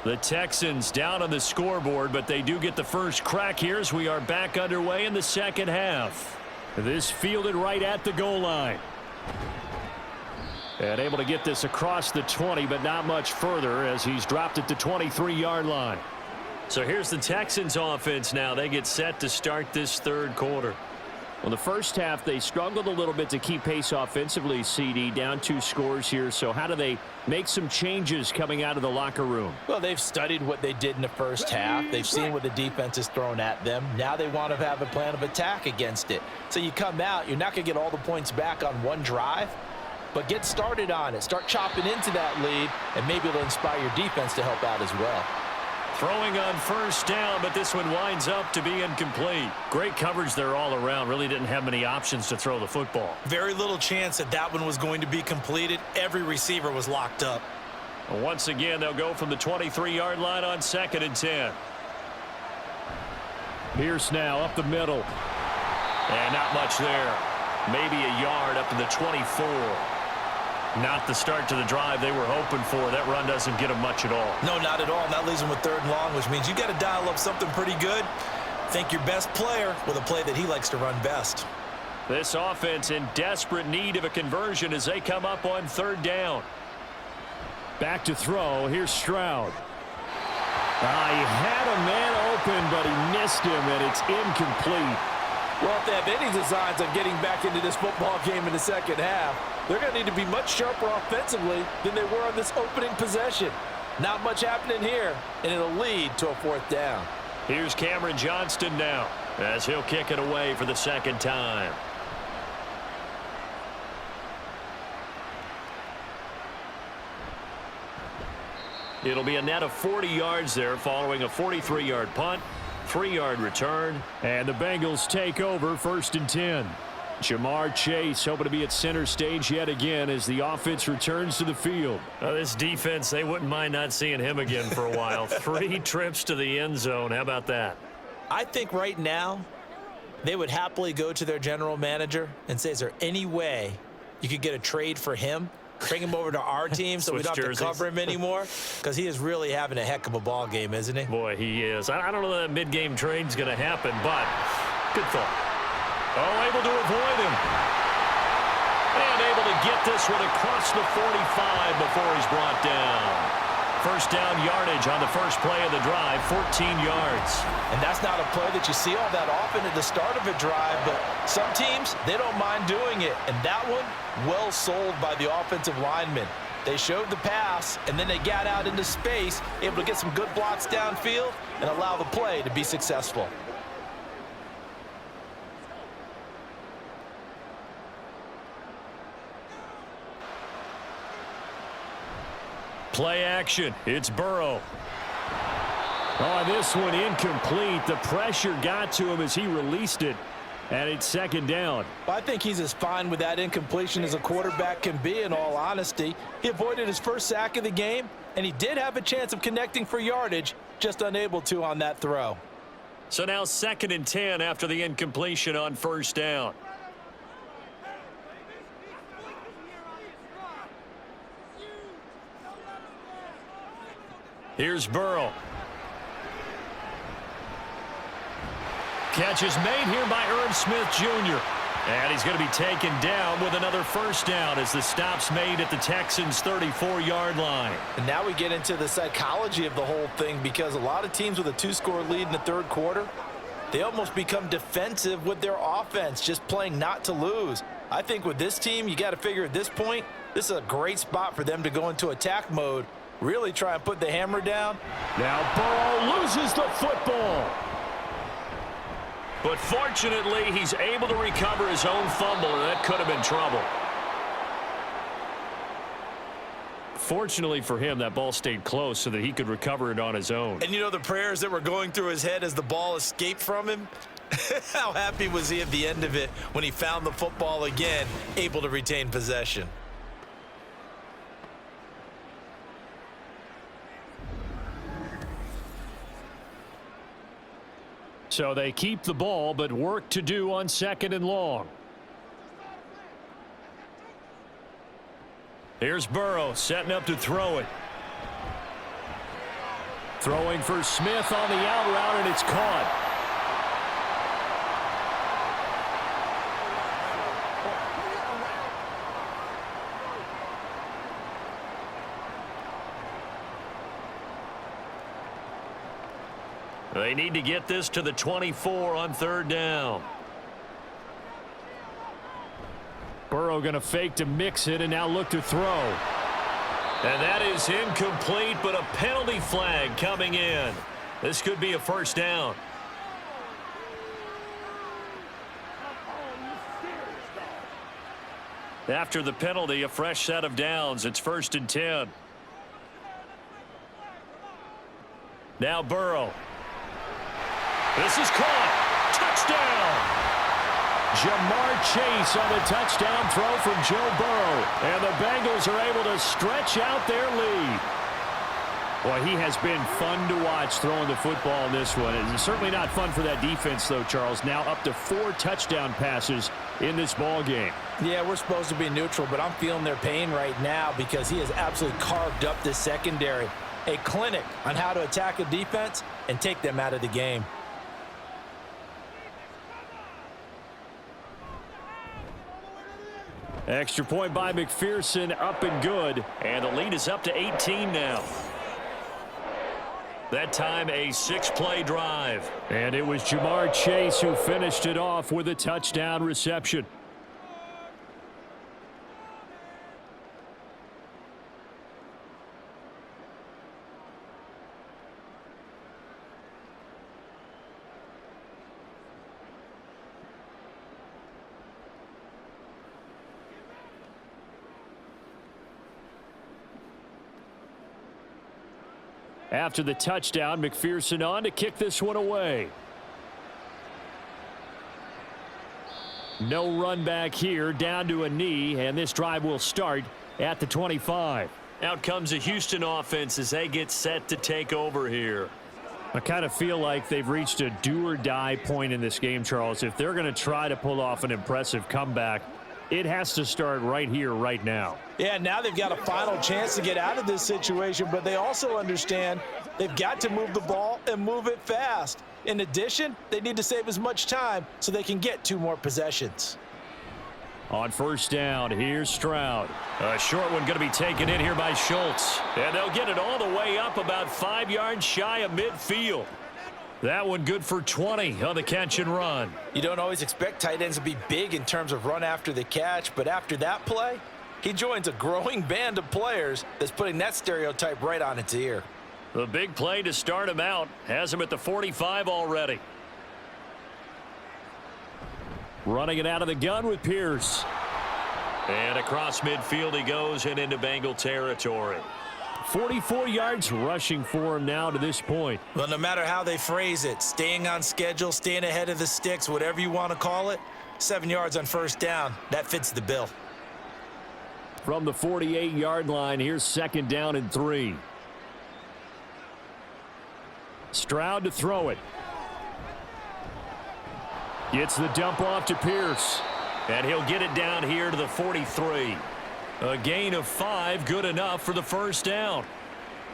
The Texans down on the scoreboard, but they do get the first crack here as we are back underway in the second half. This fielded right at the goal line. And able to get this across the 20, but not much further as he's dropped it to 23-yard line. So here's the Texans offense now. They get set to start this third quarter. Well, the first half, they struggled a little bit to keep pace offensively, CD, down 2 scores here. So how do they make some changes coming out of the locker room? Well, they've studied what they did in the first half. They've seen what the defense has thrown at them. Now they want to have a plan of attack against it. So you come out, you're not going to get all the points back on one drive, but get started on it. Start chopping into that lead, and maybe it'll inspire your defense to help out as well. Throwing on first down, but this one winds up to be incomplete. Great coverage there all around. Really didn't have many options to throw the football. Very little chance that that one was going to be completed. Every receiver was locked up. Once again, they'll go from the 23-yard line on 2nd and 10. Pierce now up the middle. And not much there. Maybe a yard up to the 24. Not the start to the drive they were hoping for. That run doesn't get them much at all. No, not at all. And that leaves them with 3rd and long, which means you got to dial up something pretty good. Think your best player with a play that he likes to run best. This offense in desperate need of a conversion as they come up on 3rd down. Back to throw. Here's Stroud. He had a man open, but he missed him, and it's incomplete. Well, if they have any designs of getting back into this football game in the second half, they're going to need to be much sharper offensively than they were on this opening possession. Not much happening here, and it'll lead to a 4th down. Here's Cameron Johnston now as he'll kick it away for the 2nd time. It'll be a net of 40 yards there following a 43-yard punt, 3-yard return. And the Bengals take over 1st and 10. Jamar Chase hoping to be at center stage yet again as the offense returns to the field. This defense, they wouldn't mind not seeing him again for a while. 3 trips to the end zone. How about that? I think right now they would happily go to their general manager and say, is there any way you could get a trade for him? Bring him over to our team so we don't have to cover him anymore? Because he is really having a heck of a ball game, isn't he? Boy, he is. I don't know that mid-game trade's going to happen, but good thought. Oh, able to avoid him. And able to get this one across the 45 before he's brought down. First down yardage on the first play of the drive, 14 yards. And that's not a play that you see all that often at the start of a drive, but some teams, they don't mind doing it. And that one, well sold by the offensive lineman. They showed the pass, and then they got out into space, able to get some good blocks downfield and allow the play to be successful. Play action. It's Burrow. Oh, this one incomplete. The pressure got to him as he released it, and it's second down. I think he's as fine with that incompletion as a quarterback can be, in all honesty. He avoided his first sack of the game, and he did have a chance of connecting for yardage, just unable to on that throw. So now 2nd and 10 after the incompletion on first down. Here's Burrow. Catch is made here by Irv Smith Jr. And he's going to be taken down with another first down as the stop's made at the Texans' 34-yard line. And now we get into the psychology of the whole thing, because a lot of teams with a 2-score lead in the third quarter, they almost become defensive with their offense, just playing not to lose. I think with this team, you got to figure at this point, this is a great spot for them to go into attack mode, really try and put the hammer down. Now Burrow loses the football. But fortunately, he's able to recover his own fumble, and that could have been trouble. Fortunately for him, that ball stayed close so that he could recover it on his own. And you know the prayers that were going through his head as the ball escaped from him? How happy was he at the end of it when he found the football again, able to retain possession? So they keep the ball, but work to do on 2nd and long. Here's Burrow setting up to throw it. Throwing for Smith on the out route, and it's caught. They need to get this to the 24 on 3rd down. Burrow going to fake to mix it and now look to throw. And that is incomplete, but a penalty flag coming in. This could be a first down. After the penalty, a fresh set of downs. It's 1st and 10. Now Burrow. This is caught. Touchdown. Jamar Chase on the touchdown throw from Joe Burrow. And the Bengals are able to stretch out their lead. Boy, he has been fun to watch throwing the football in this one. It's certainly not fun for that defense, though, Charles. Now up to 4 touchdown passes in this ball game. Yeah, we're supposed to be neutral, but I'm feeling their pain right now because he has absolutely carved up this secondary. A clinic on how to attack a defense and take them out of the game. Extra point by McPherson, up and good. And the lead is up to 18 now. That time a 6-play drive. And it was Jamar Chase who finished it off with a touchdown reception. After the touchdown, McPherson on to kick this one away. No run back here, down to a knee, and this drive will start at the 25. Out comes the Houston offense as they get set to take over here. I kind of feel like they've reached a do-or-die point in this game, Charles. If they're going to try to pull off an impressive comeback, it has to start right here, right now. Yeah, now they've got a final chance to get out of this situation, but they also understand they've got to move the ball and move it fast. In addition, they need to save as much time so they can get 2 more possessions. On first down, here's Stroud. A short one going to be taken in here by Schultz. And they'll get it all the way up about 5 yards shy of midfield. That one good for 20 on the catch and run. You don't always expect tight ends to be big in terms of run after the catch, but after that play, he joins a growing band of players that's putting that stereotype right on its ear. The big play to start him out has him at the 45 already. Running it out of the gun with Pierce. And across midfield he goes and into Bengal territory. 44 yards rushing for him now to this point. Well, no matter how they phrase it, staying on schedule, staying ahead of the sticks, whatever you want to call it, 7 yards on first down, that fits the bill. From the 48-yard line, here's second down and 3. Stroud to throw it. Gets the dump off to Pierce. And he'll get it down here to the 43. A gain of 5, good enough for the first down.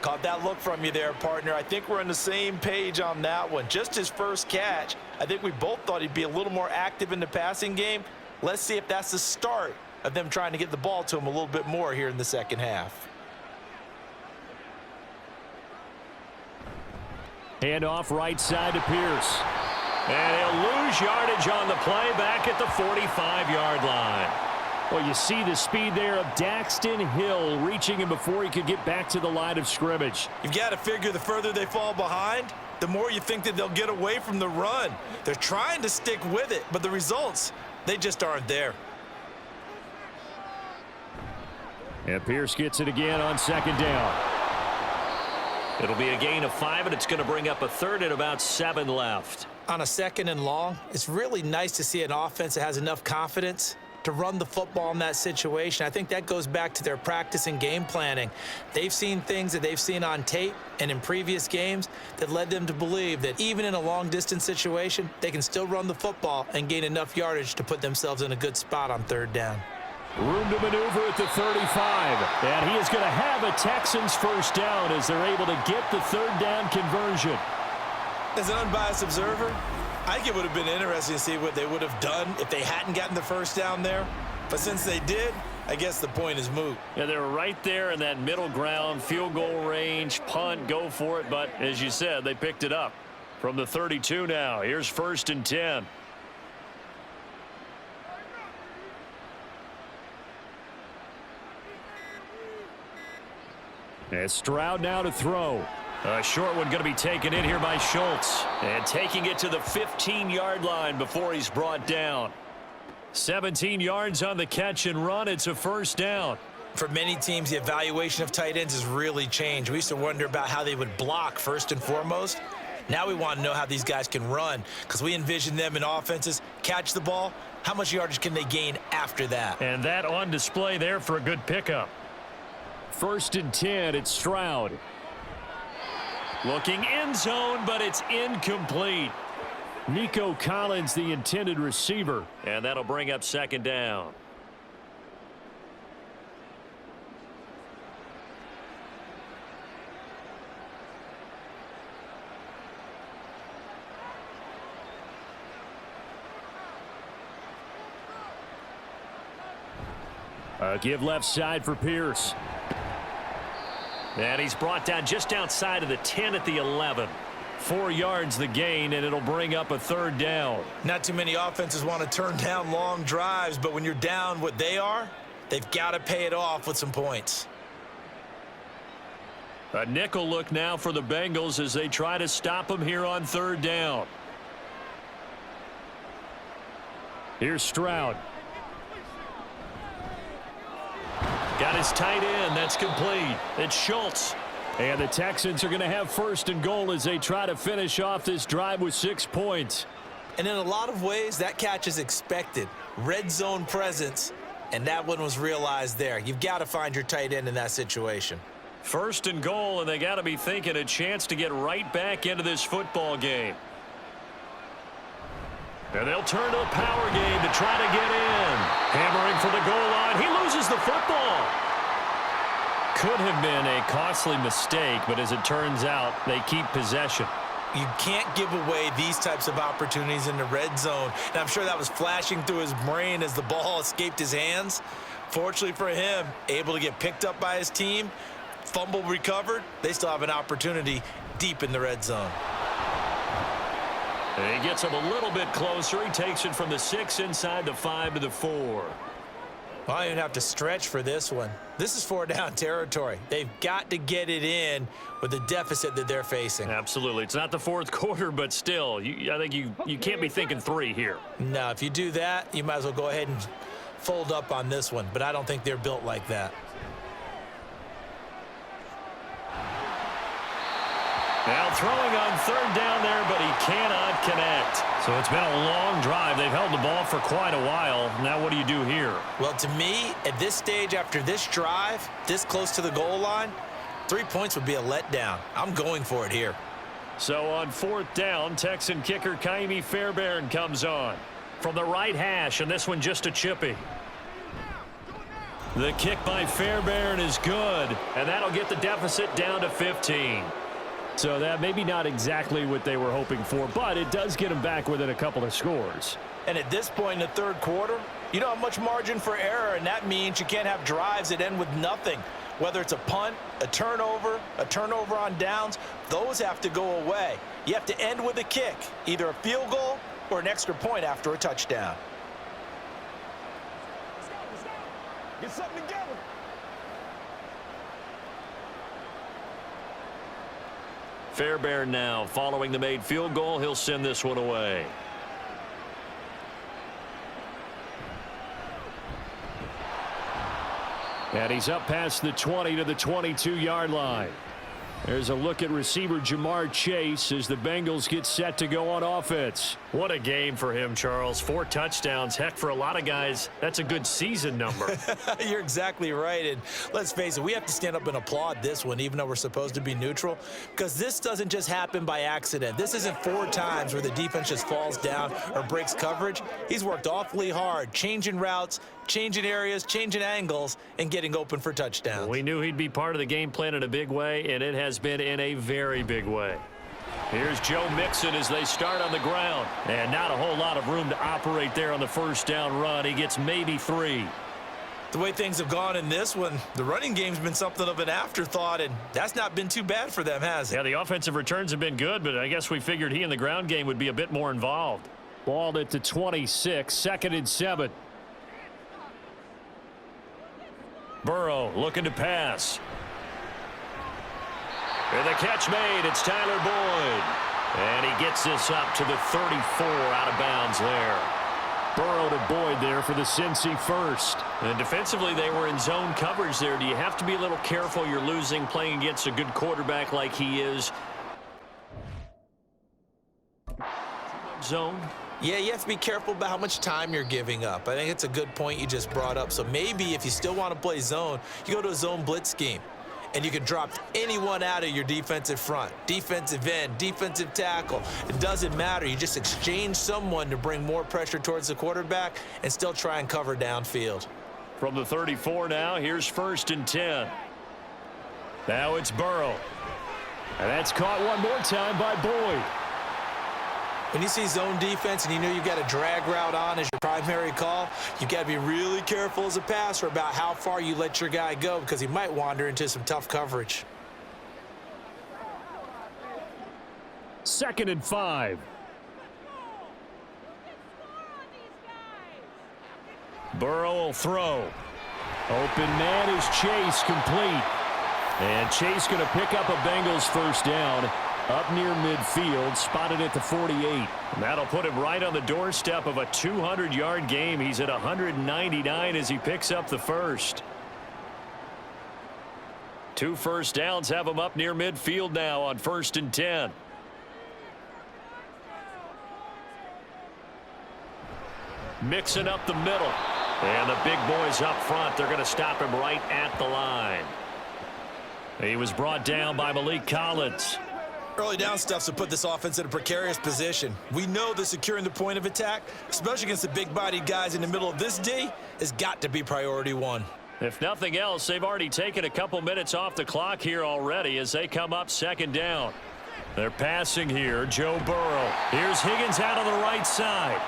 Caught that look from you there, partner. I think we're on the same page on that one. Just his first catch. I think we both thought he'd be a little more active in the passing game. Let's see if that's the start of them trying to get the ball to him a little bit more here in the second half. Hand off right side to Pierce. And he'll lose yardage on the play back at the 45-yard line. Well, you see the speed there of Daxton Hill reaching him before he could get back to the line of scrimmage. You've got to figure the further they fall behind, the more you think that they'll get away from the run. They're trying to stick with it, but the results, they just aren't there. And Pierce gets it again on second down. It'll be a gain of 5, and it's going to bring up a third and about 7 left. On a second and long, it's really nice to see an offense that has enough confidence to run the football in that situation. I think that goes back to their practice and game planning. They've seen things that they've seen on tape and in previous games that led them to believe that even in a long-distance situation, they can still run the football and gain enough yardage to put themselves in a good spot on third down. Room to maneuver at the 35. And he is going to have a Texans first down as they're able to get the third down conversion. As an unbiased observer, I think it would have been interesting to see what they would have done if they hadn't gotten the first down there. But since they did, I guess the point is moot. Yeah, they're right there in that middle ground, field goal range, punt, go for it. But as you said, they picked it up from the 32 now. Here's first and 10. And Stroud now to throw. A short one going to be taken in here by Schultz. And taking it to the 15-yard line before he's brought down. 17 yards on the catch and run. It's a first down. For many teams, the evaluation of tight ends has really changed. We used to wonder about how they would block first and foremost. Now we want to know how these guys can run, because we envision them in offenses catch the ball. How much yardage can they gain after that? And that on display there for a good pickup. First and 10, it's Stroud. Looking end zone, but it's incomplete. Nico Collins, the intended receiver. And that'll bring up second down. Give left side for Pierce. And he's brought down just outside of the 10 at the 11. 4 yards the gain, and it'll bring up a third down. Not too many offenses want to turn down long drives, but when you're down what they are, they've got to pay it off with some points. A nickel look now for the Bengals as they try to stop them here on third down. Here's Stroud. Got his tight end. That's complete. It's Schultz. And the Texans are going to have first and goal as they try to finish off this drive with 6 points. And in a lot of ways, that catch is expected. red zone presence, and that one was realized there. You've got to find your tight end in that situation. First and goal, and they got to be thinking a chance to get right back into this football game. And they'll turn to the power game to try to get in. Hammering for the goal line. He loses the football. Could have been a costly mistake, but as it turns out, they keep possession. You can't give away these types of opportunities in the red zone. And I'm sure that was flashing through his brain as the ball escaped his hands. Fortunately for him, able to get picked up by his team, fumble recovered. They still have an opportunity deep in the red zone. And he gets him a little bit closer. He takes it from the 6 inside the 5 to the 4. Well, I even have to stretch for this one. This is 4-down territory. They've got to get it in with the deficit that they're facing. Absolutely. It's not the fourth quarter, but still, I think you can't be thinking 3 here. No, if you do that, you might as well go ahead and fold up on this one, but I don't think they're built like that. Now throwing on third down there, but he cannot connect. So it's been a long drive. They've held the ball for quite a while. Now what do you do here? Well, to me, at this stage, after this drive, this close to the goal line, 3 points would be a letdown. I'm going for it here. So on fourth down, Texan kicker Kaimi Fairbairn comes on from the right hash, and this one just a chippy. The kick by Fairbairn is good, and that'll get the deficit down to 15. So that maybe not exactly what they were hoping for, but it does get them back within a couple of scores. And at this point in the third quarter, you don't have much margin for error, and that means you can't have drives that end with nothing. Whether it's a punt, a turnover on downs, those have to go away. You have to end with a kick, either a field goal or an extra point after a touchdown. Get something together. Fairbairn now following the made field goal. He'll send this one away. And he's up past the 20 to the 22-yard line. There's a look at receiver Jamar Chase as the Bengals get set to go on offense. What a game for him, Charles. 4 touchdowns. Heck, for a lot of guys, that's a good season number. You're exactly right. And let's face it, we have to stand up and applaud this one, even though we're supposed to be neutral, because this doesn't just happen by accident. This isn't 4 times where the defense just falls down or breaks coverage. He's worked awfully hard, changing routes, changing areas, changing angles, and getting open for touchdowns. We knew he'd be part of the game plan in a big way, and it has been in a very big way. Here's Joe Mixon as they start on the ground. And not a whole lot of room to operate there on the first down run. He gets maybe 3. The way things have gone in this one, the running game's been something of an afterthought, and that's not been too bad for them, has it? Yeah, the offensive returns have been good, but I guess we figured he in the ground game would be a bit more involved. Balled it to 26, 2nd and 7. Burrow looking to pass. And the catch made. It's Tyler Boyd. And he gets this up to the 34 out of bounds there. Burrow to Boyd there for the Cincy first. And defensively, they were in zone coverage there. Do you have to be a little careful? You're losing playing against a good quarterback like he is. Zone. Yeah, you have to be careful about how much time you're giving up. I think it's a good point you just brought up. So maybe if you still want to play zone, you go to a zone blitz scheme. And you can drop anyone out of your defensive front, defensive end, defensive tackle. It doesn't matter. You just exchange someone to bring more pressure towards the quarterback and still try and cover downfield. From the 34 now, here's 1st and 10. Now it's Burrow. And that's caught one more time by Boyd. When you see zone defense and you know you've got a drag route on as your primary call, you've got to be really careful as a passer about how far you let your guy go because he might wander into some tough coverage. 2nd and 5. Burrow will throw. Open man is Chase, complete. And Chase going to pick up a Bengals first down. Up near midfield, spotted at the 48. And that'll put him right on the doorstep of a 200-yard game. He's at 199 as he picks up the first. 2 first downs have him up near midfield now on 1st and 10. mixing up the middle. And the big boys up front, they're going to stop him right at the line. He was brought down by Malik Collins. Early down stuff's to put this offense in a precarious position. We know that securing the point of attack, especially against the big-bodied guys in the middle of this D, has got to be priority one. If nothing else, they've already taken a couple minutes off the clock here already as they come up second down. They're passing here, Joe Burrow. Here's Higgins out on the right side.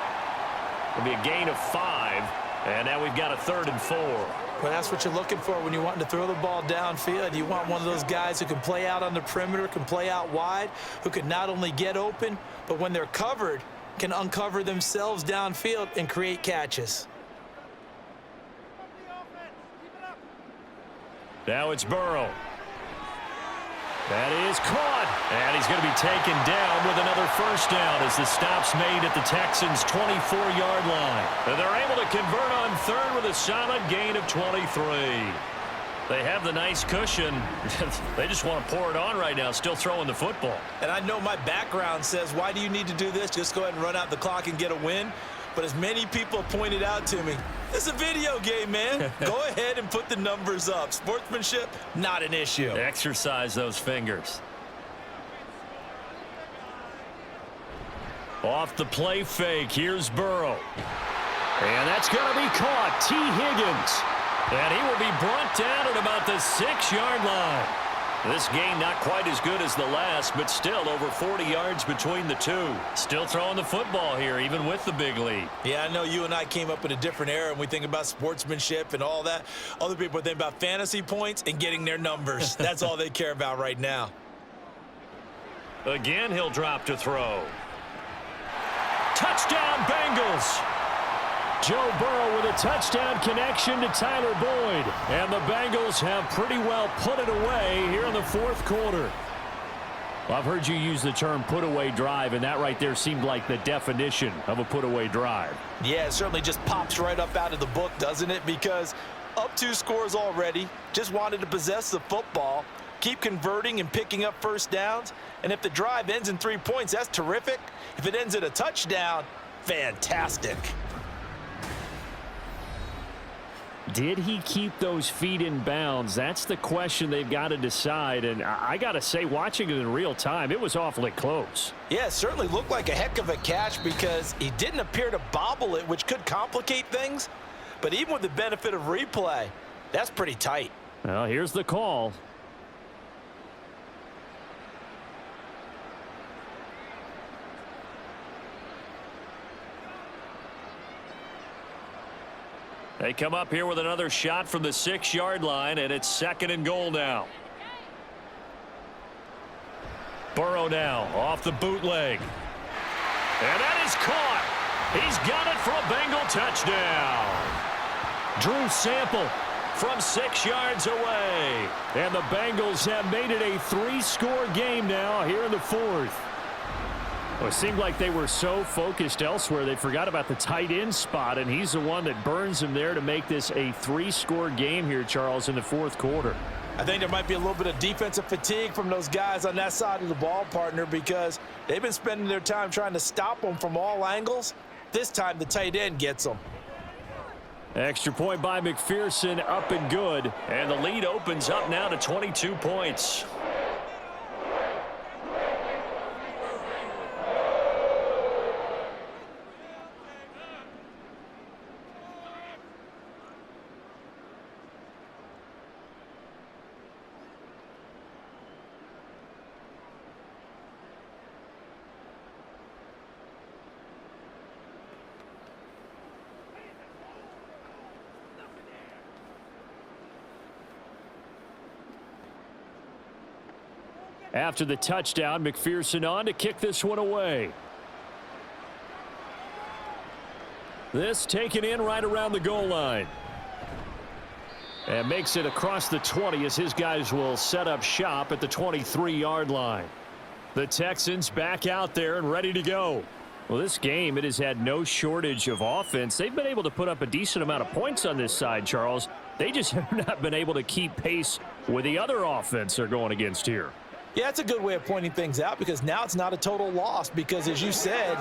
It'll be a gain of 5, and now we've got a 3rd and 4. Well, that's what you're looking for when you're wanting to throw the ball downfield. You want one of those guys who can play out on the perimeter, can play out wide, who can not only get open, but when they're covered, can uncover themselves downfield and create catches. Now it's Burrow. That is caught. And he's going to be taken down with another first down as the stop's made at the Texans' 24-yard line. And they're able to convert on 3rd with a solid gain of 23. They have the nice cushion. They just want to pour it on right now, still throwing the football. And I know my background says, why do you need to do this? Just go ahead and run out the clock and get a win. But as many people pointed out to me, this is a video game, man. Go ahead and put the numbers up. Sportsmanship, not an issue. Exercise those fingers. Off the play fake, here's Burrow. And that's going to be caught. T. Higgins. And he will be brought down at about the 6-yard line. This game not quite as good as the last, but still over 40 yards between the two. Still throwing the football here, even with the big lead. Yeah, I know you and I came up in a different era, and we think about sportsmanship and all that. Other people think about fantasy points and getting their numbers. That's all they care about right now. Again, he'll drop to throw. Touchdown, Bengals! Joe Burrow with a touchdown connection to Tyler Boyd. And the Bengals have pretty well put it away here in the 4th quarter. Well, I've heard you use the term put-away drive, and that right there seemed like the definition of a put-away drive. Yeah, it certainly just pops right up out of the book, doesn't it? Because up 2 scores already, just wanted to possess the football, keep converting and picking up first downs. And if the drive ends in 3 points, that's terrific. If it ends in a touchdown, fantastic. Did he keep those feet in bounds? That's the question they've got to decide. And I got to say, watching it in real time, it was awfully close. Yeah, it certainly looked like a heck of a catch because he didn't appear to bobble it, which could complicate things. But even with the benefit of replay, that's pretty tight. Well, here's the call. They come up here with another shot from the 6-yard line, and it's 2nd and goal now. Burrow now off the bootleg. And that is caught. He's got it for a Bengal touchdown. Drew Sample from 6 yards away. And the Bengals have made it a 3-score game now here in the 4th. Well, it seemed like they were so focused elsewhere they forgot about the tight end spot, and he's the one that burns them there to make this a 3-score game here, Charles, in the 4th quarter. I think there might be a little bit of defensive fatigue from those guys on that side of the ball, partner, because they've been spending their time trying to stop them from all angles. This time the tight end gets them. Extra point by McPherson, up and good. And the lead opens up now to 22 points. After the touchdown, McPherson on to kick this one away. This taken in right around the goal line. And makes it across the 20 as his guys will set up shop at the 23-yard line. The Texans back out there and ready to go. Well, this game, it has had no shortage of offense. They've been able to put up a decent amount of points on this side, Charles. They just have not been able to keep pace with the other offense they're going against here. Yeah, that's a good way of pointing things out because now it's not a total loss because, as you said,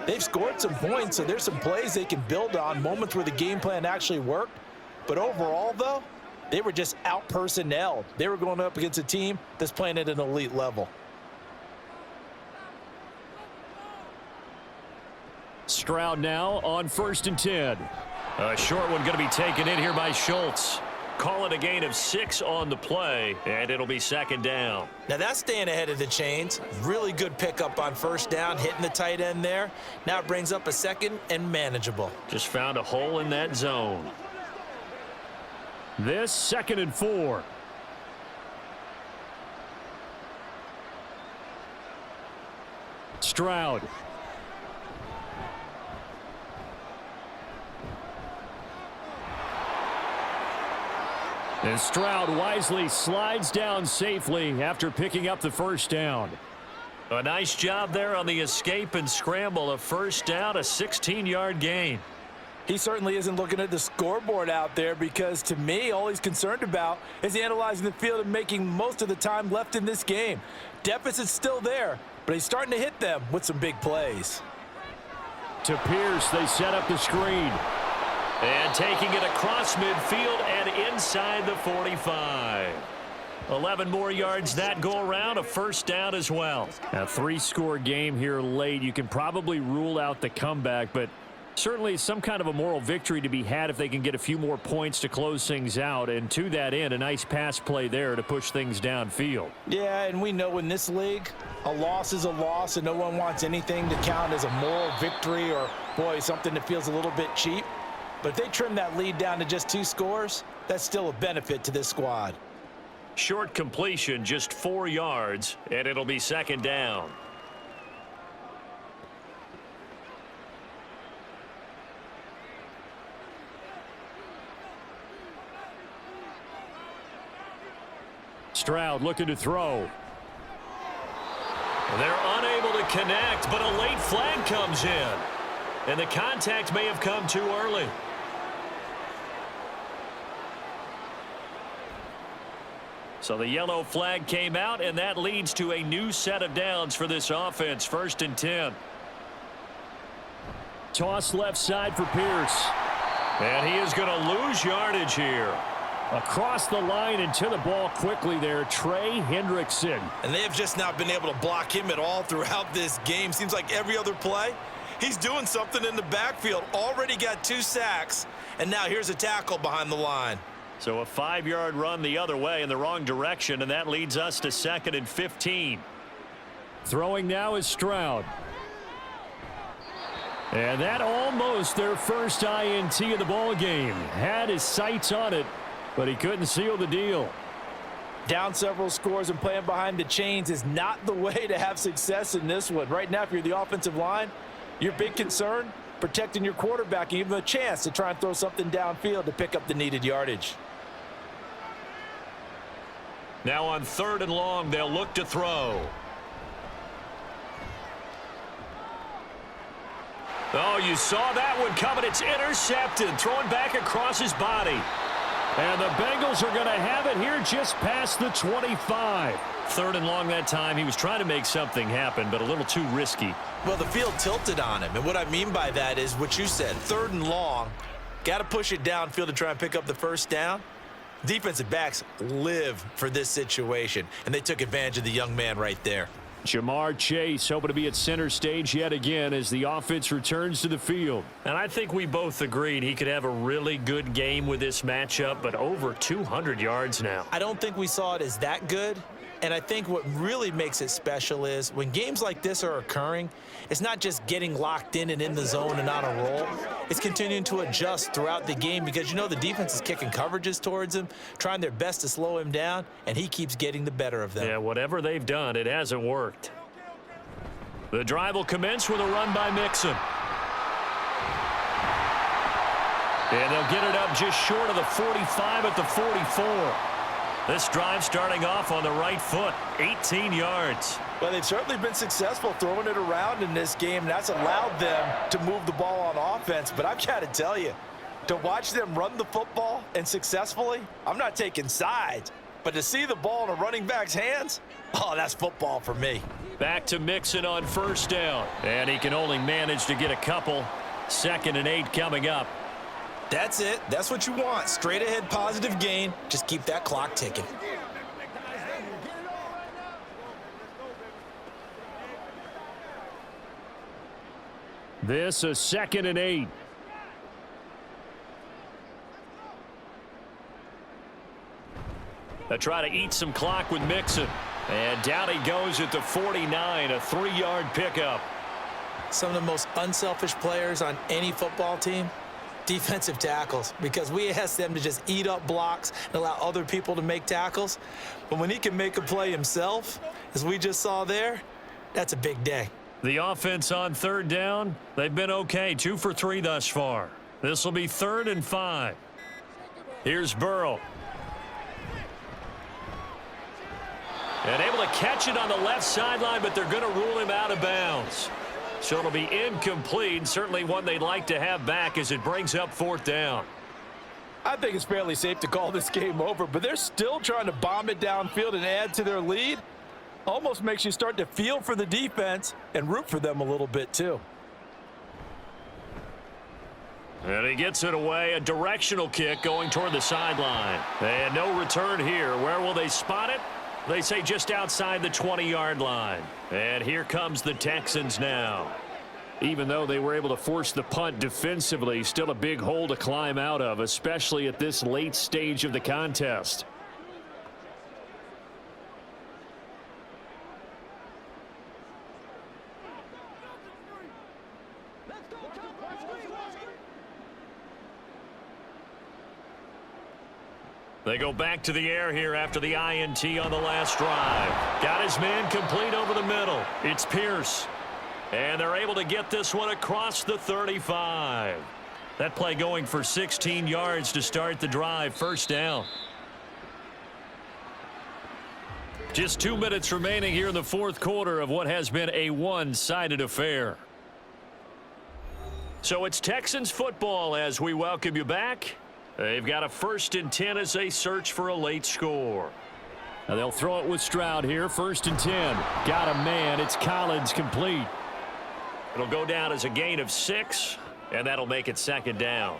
They've scored some points, so there's some plays they can build on, moments where the game plan actually worked. But overall, though, they were just out-personnelled. They were going up against a team that's playing at an elite level. Stroud now on 1st and 10. A short one going to be taken in here by Schultz. Call it a gain of 6 on the play, and it'll be 2nd down. Now that's staying ahead of the chains. Really good pickup on 1st down, hitting the tight end there. Now it brings up a 2nd and manageable. Just found a hole in that zone. This 2nd and 4. Stroud. And Stroud wisely slides down safely after picking up the 1st down. A nice job there on the escape and scramble. A 1st down, a 16-yard gain. He certainly isn't looking at the scoreboard out there because, to me, all he's concerned about is analyzing the field and making most of the time left in this game. Deficit's still there, but he's starting to hit them with some big plays. To Pierce, they set up the screen. And taking it across midfield and inside the 45. 11 more yards that go around, a 1st down as well. A 3-score game here late. You can probably rule out the comeback, but certainly some kind of a moral victory to be had if they can get a few more points to close things out. And to that end, a nice pass play there to push things downfield. Yeah, and we know in this league, a loss is a loss, and no one wants anything to count as a moral victory or, boy, something that feels a little bit cheap. But if they trim that lead down to just 2 scores, that's still a benefit to this squad. Short completion, just 4 yards, and it'll be 2nd down. Stroud looking to throw. They're unable to connect, but a late flag comes in. And the contact may have come too early. So the yellow flag came out, and that leads to a new set of downs for this offense. 1st and 10. Toss left side for Pierce. And he is going to lose yardage here. Across the line and to the ball quickly there, Trey Hendrickson. And they have just not been able to block him at all throughout this game. Seems like every other play, he's doing something in the backfield. Already got 2 sacks, and now here's a tackle behind the line. So a 5-yard run the other way in the wrong direction, and that leads us to 2nd and 15. Throwing now is Stroud. And that almost their first INT of the ball game. Had his sights on it, but he couldn't seal the deal. Down several scores and playing behind the chains is not the way to have success in this one. Right now, if you're the offensive line, your big concern, protecting your quarterback and give him a chance to try and throw something downfield to pick up the needed yardage. Now on 3rd and long, they'll look to throw. Oh, you saw that one coming. It's intercepted, throwing back across his body. And the Bengals are going to have it here just past the 25. 3rd and long that time. He was trying to make something happen, but a little too risky. Well, the field tilted on him, and what I mean by that is what you said. 3rd and long, got to push it downfield to try and pick up the 1st down. Defensive backs live for this situation, and they took advantage of the young man right there. Jamar Chase hoping to be at center stage yet again as the offense returns to the field. And I think we both agreed he could have a really good game with this matchup, but over 200 yards now. I don't think we saw it as that good. And I think what really makes it special is when games like this are occurring, it's not just getting locked in and in the zone and on a roll. It's continuing to adjust throughout the game because, you know, the defense is kicking coverages towards him, trying their best to slow him down, and he keeps getting the better of them. Yeah, whatever they've done, it hasn't worked. The drive will commence with a run by Mixon. And they'll get it up just short of the 45 at the 44. This drive starting off on the right foot, 18 yards. Well, they've certainly been successful throwing it around in this game, and that's allowed them to move the ball on offense. But I've got to tell you, to watch them run the football and successfully, I'm not taking sides. But to see the ball in a running back's hands, oh, that's football for me. Back to Mixon on first down. And he can only manage to get a couple. 2nd and 8 coming up. That's it. That's what you want. Straight ahead positive gain. Just keep that clock ticking. This is 2nd and 8. They try to eat some clock with Mixon. And down he goes at the 49, a 3-yard pickup. Some of the most unselfish players on any football team, defensive tackles, because we ask them to just eat up blocks and allow other people to make tackles. But when he can make a play himself, as we just saw there, that's a big day. The offense on 3rd down, they've been okay, 2 for 3 thus far. This will be 3rd and 5. Here's Burrow. And able to catch it on the left sideline, but they're going to rule him out of bounds. So it'll be incomplete, certainly one they'd like to have back as it brings up 4th down. I think it's fairly safe to call this game over, but they're still trying to bomb it downfield and add to their lead. Almost makes you start to feel for the defense and root for them a little bit too. And he gets it away, a directional kick going toward the sideline. And no return here. Where will they spot it? They say just outside the 20-yard line. And here comes the Texans now. Even though they were able to force the punt defensively, still a big hole to climb out of, especially at this late stage of the contest. They go back to the air here after the INT on the last drive. Got his man complete over the middle. It's Pierce. And they're able to get this one across the 35. That play going for 16 yards to start the drive. 1st down. Just 2 minutes remaining here in the 4th quarter of what has been a one-sided affair. So it's Texans football as we welcome you back. They've got a 1st and 10 as they search for a late score. Now they'll throw it with Stroud here. 1st and 10. Got a man. It's Collins complete. It'll go down as a gain of 6, and that'll make it 2nd down.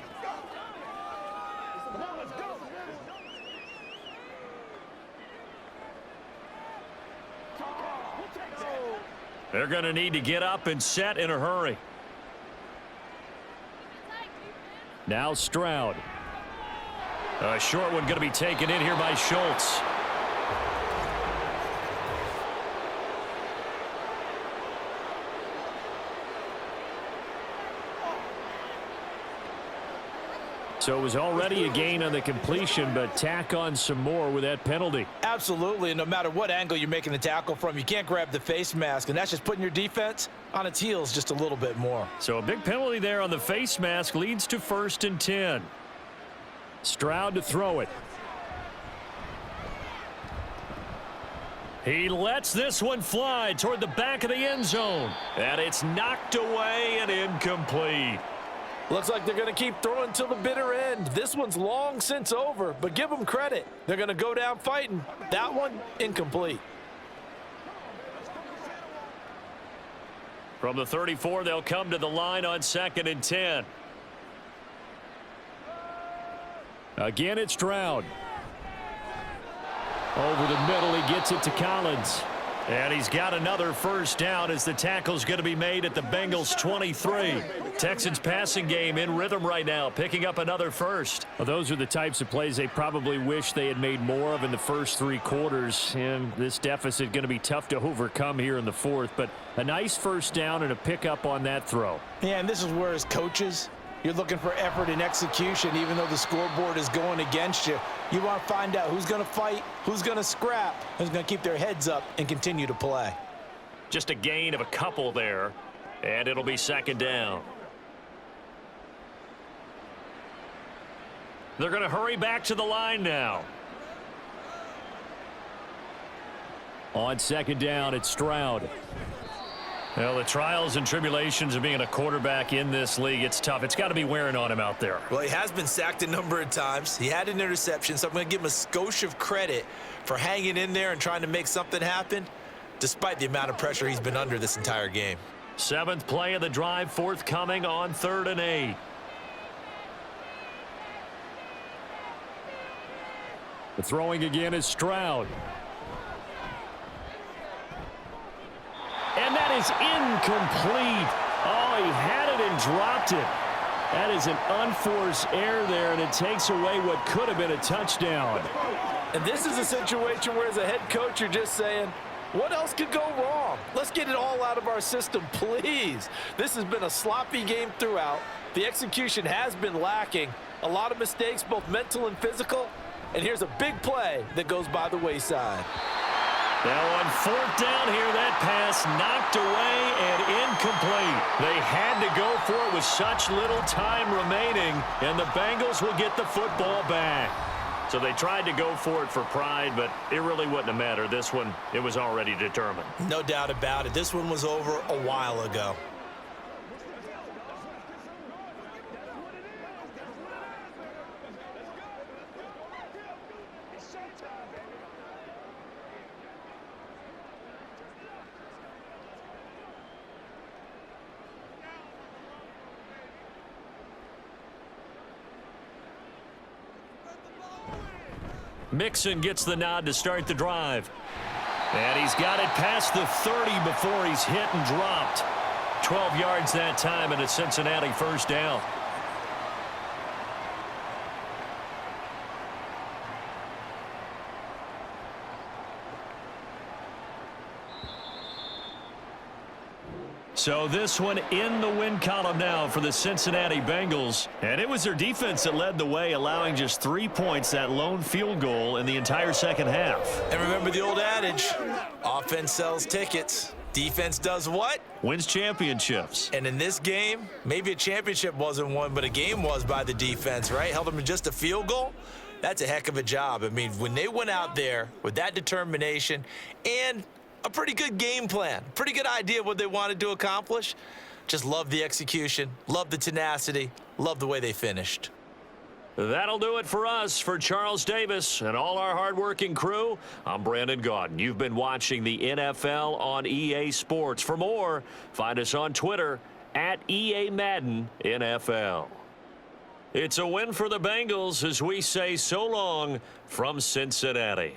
They're going to need to get up and set in a hurry. Now Stroud. A short one going to be taken in here by Schultz. So it was already a gain on the completion, but tack on some more with that penalty. Absolutely, and no matter what angle you're making the tackle from, you can't grab the face mask, and that's just putting your defense on its heels just a little bit more. So a big penalty there on the face mask leads to 1st and 10. Stroud to throw it. He lets this one fly toward the back of the end zone. And it's knocked away and incomplete. Looks like they're going to keep throwing till the bitter end. This one's long since over, but give them credit. They're going to go down fighting. That one, incomplete. From the 34, they'll come to the line on 2nd and 10. Again, it's Stroud. Over the middle, he gets it to Collins. And he's got another 1st down as the tackle's going to be made at the Bengals 23. Texans passing game in rhythm right now, picking up another 1st. Well, those are the types of plays they probably wish they had made more of in the first 3 quarters. And this deficit going to be tough to overcome here in the 4th. But a nice 1st down and a pickup on that throw. Yeah, and this is where as coaches, you're looking for effort and execution, even though the scoreboard is going against you. You want to find out who's going to fight, who's going to scrap, who's going to keep their heads up and continue to play. Just a gain of a couple there, and it'll be 2nd down. They're going to hurry back to the line now. On 2nd down, it's Stroud. Well, the trials and tribulations of being a quarterback in this league, it's tough. It's got to be wearing on him out there. Well, he has been sacked a number of times. He had an interception, so I'm going to give him a skosh of credit for hanging in there and trying to make something happen. despite the amount of pressure he's been under this entire game. 7th play of the drive, forthcoming on 3rd and 8. The throwing again is Stroud. And that is incomplete. Oh, he had it and dropped it. That is an unforced error there, and it takes away what could have been a touchdown. And this is a situation where, as a head coach, you're just saying, what else could go wrong? Let's get it all out of our system, please. This has been a sloppy game throughout. The execution has been lacking. A lot of mistakes, both mental and physical. And here's a big play that goes by the wayside. Now on 4th down here, that pass knocked away and incomplete. They had to go for it with such little time remaining, and the Bengals will get the football back. So they tried to go for it for pride, but it really wouldn't have mattered. This one, it was already determined. No doubt about it. This one was over a while ago. Mixon gets the nod to start the drive. And he's got it past the 30 before he's hit and dropped. 12 yards that time, and a Cincinnati 1st down. So this one in the win column now for the Cincinnati Bengals. And it was their defense that led the way, allowing just 3 points, that lone field goal in the entire second half. And remember the old adage, offense sells tickets. Defense does what? Wins championships. And in this game, maybe a championship wasn't won, but a game was by the defense, right? Held them to just a field goal. That's a heck of a job. I mean, when they went out there with that determination and a pretty good game plan, pretty good idea of what they wanted to accomplish. Just love the execution, love the tenacity, love the way they finished. That'll do it for us. For Charles Davis and all our hardworking crew, I'm Brandon Gaudin. You've been watching the NFL on EA Sports. For more, find us on Twitter at EA Madden NFL. It's a win for the Bengals as we say so long from Cincinnati.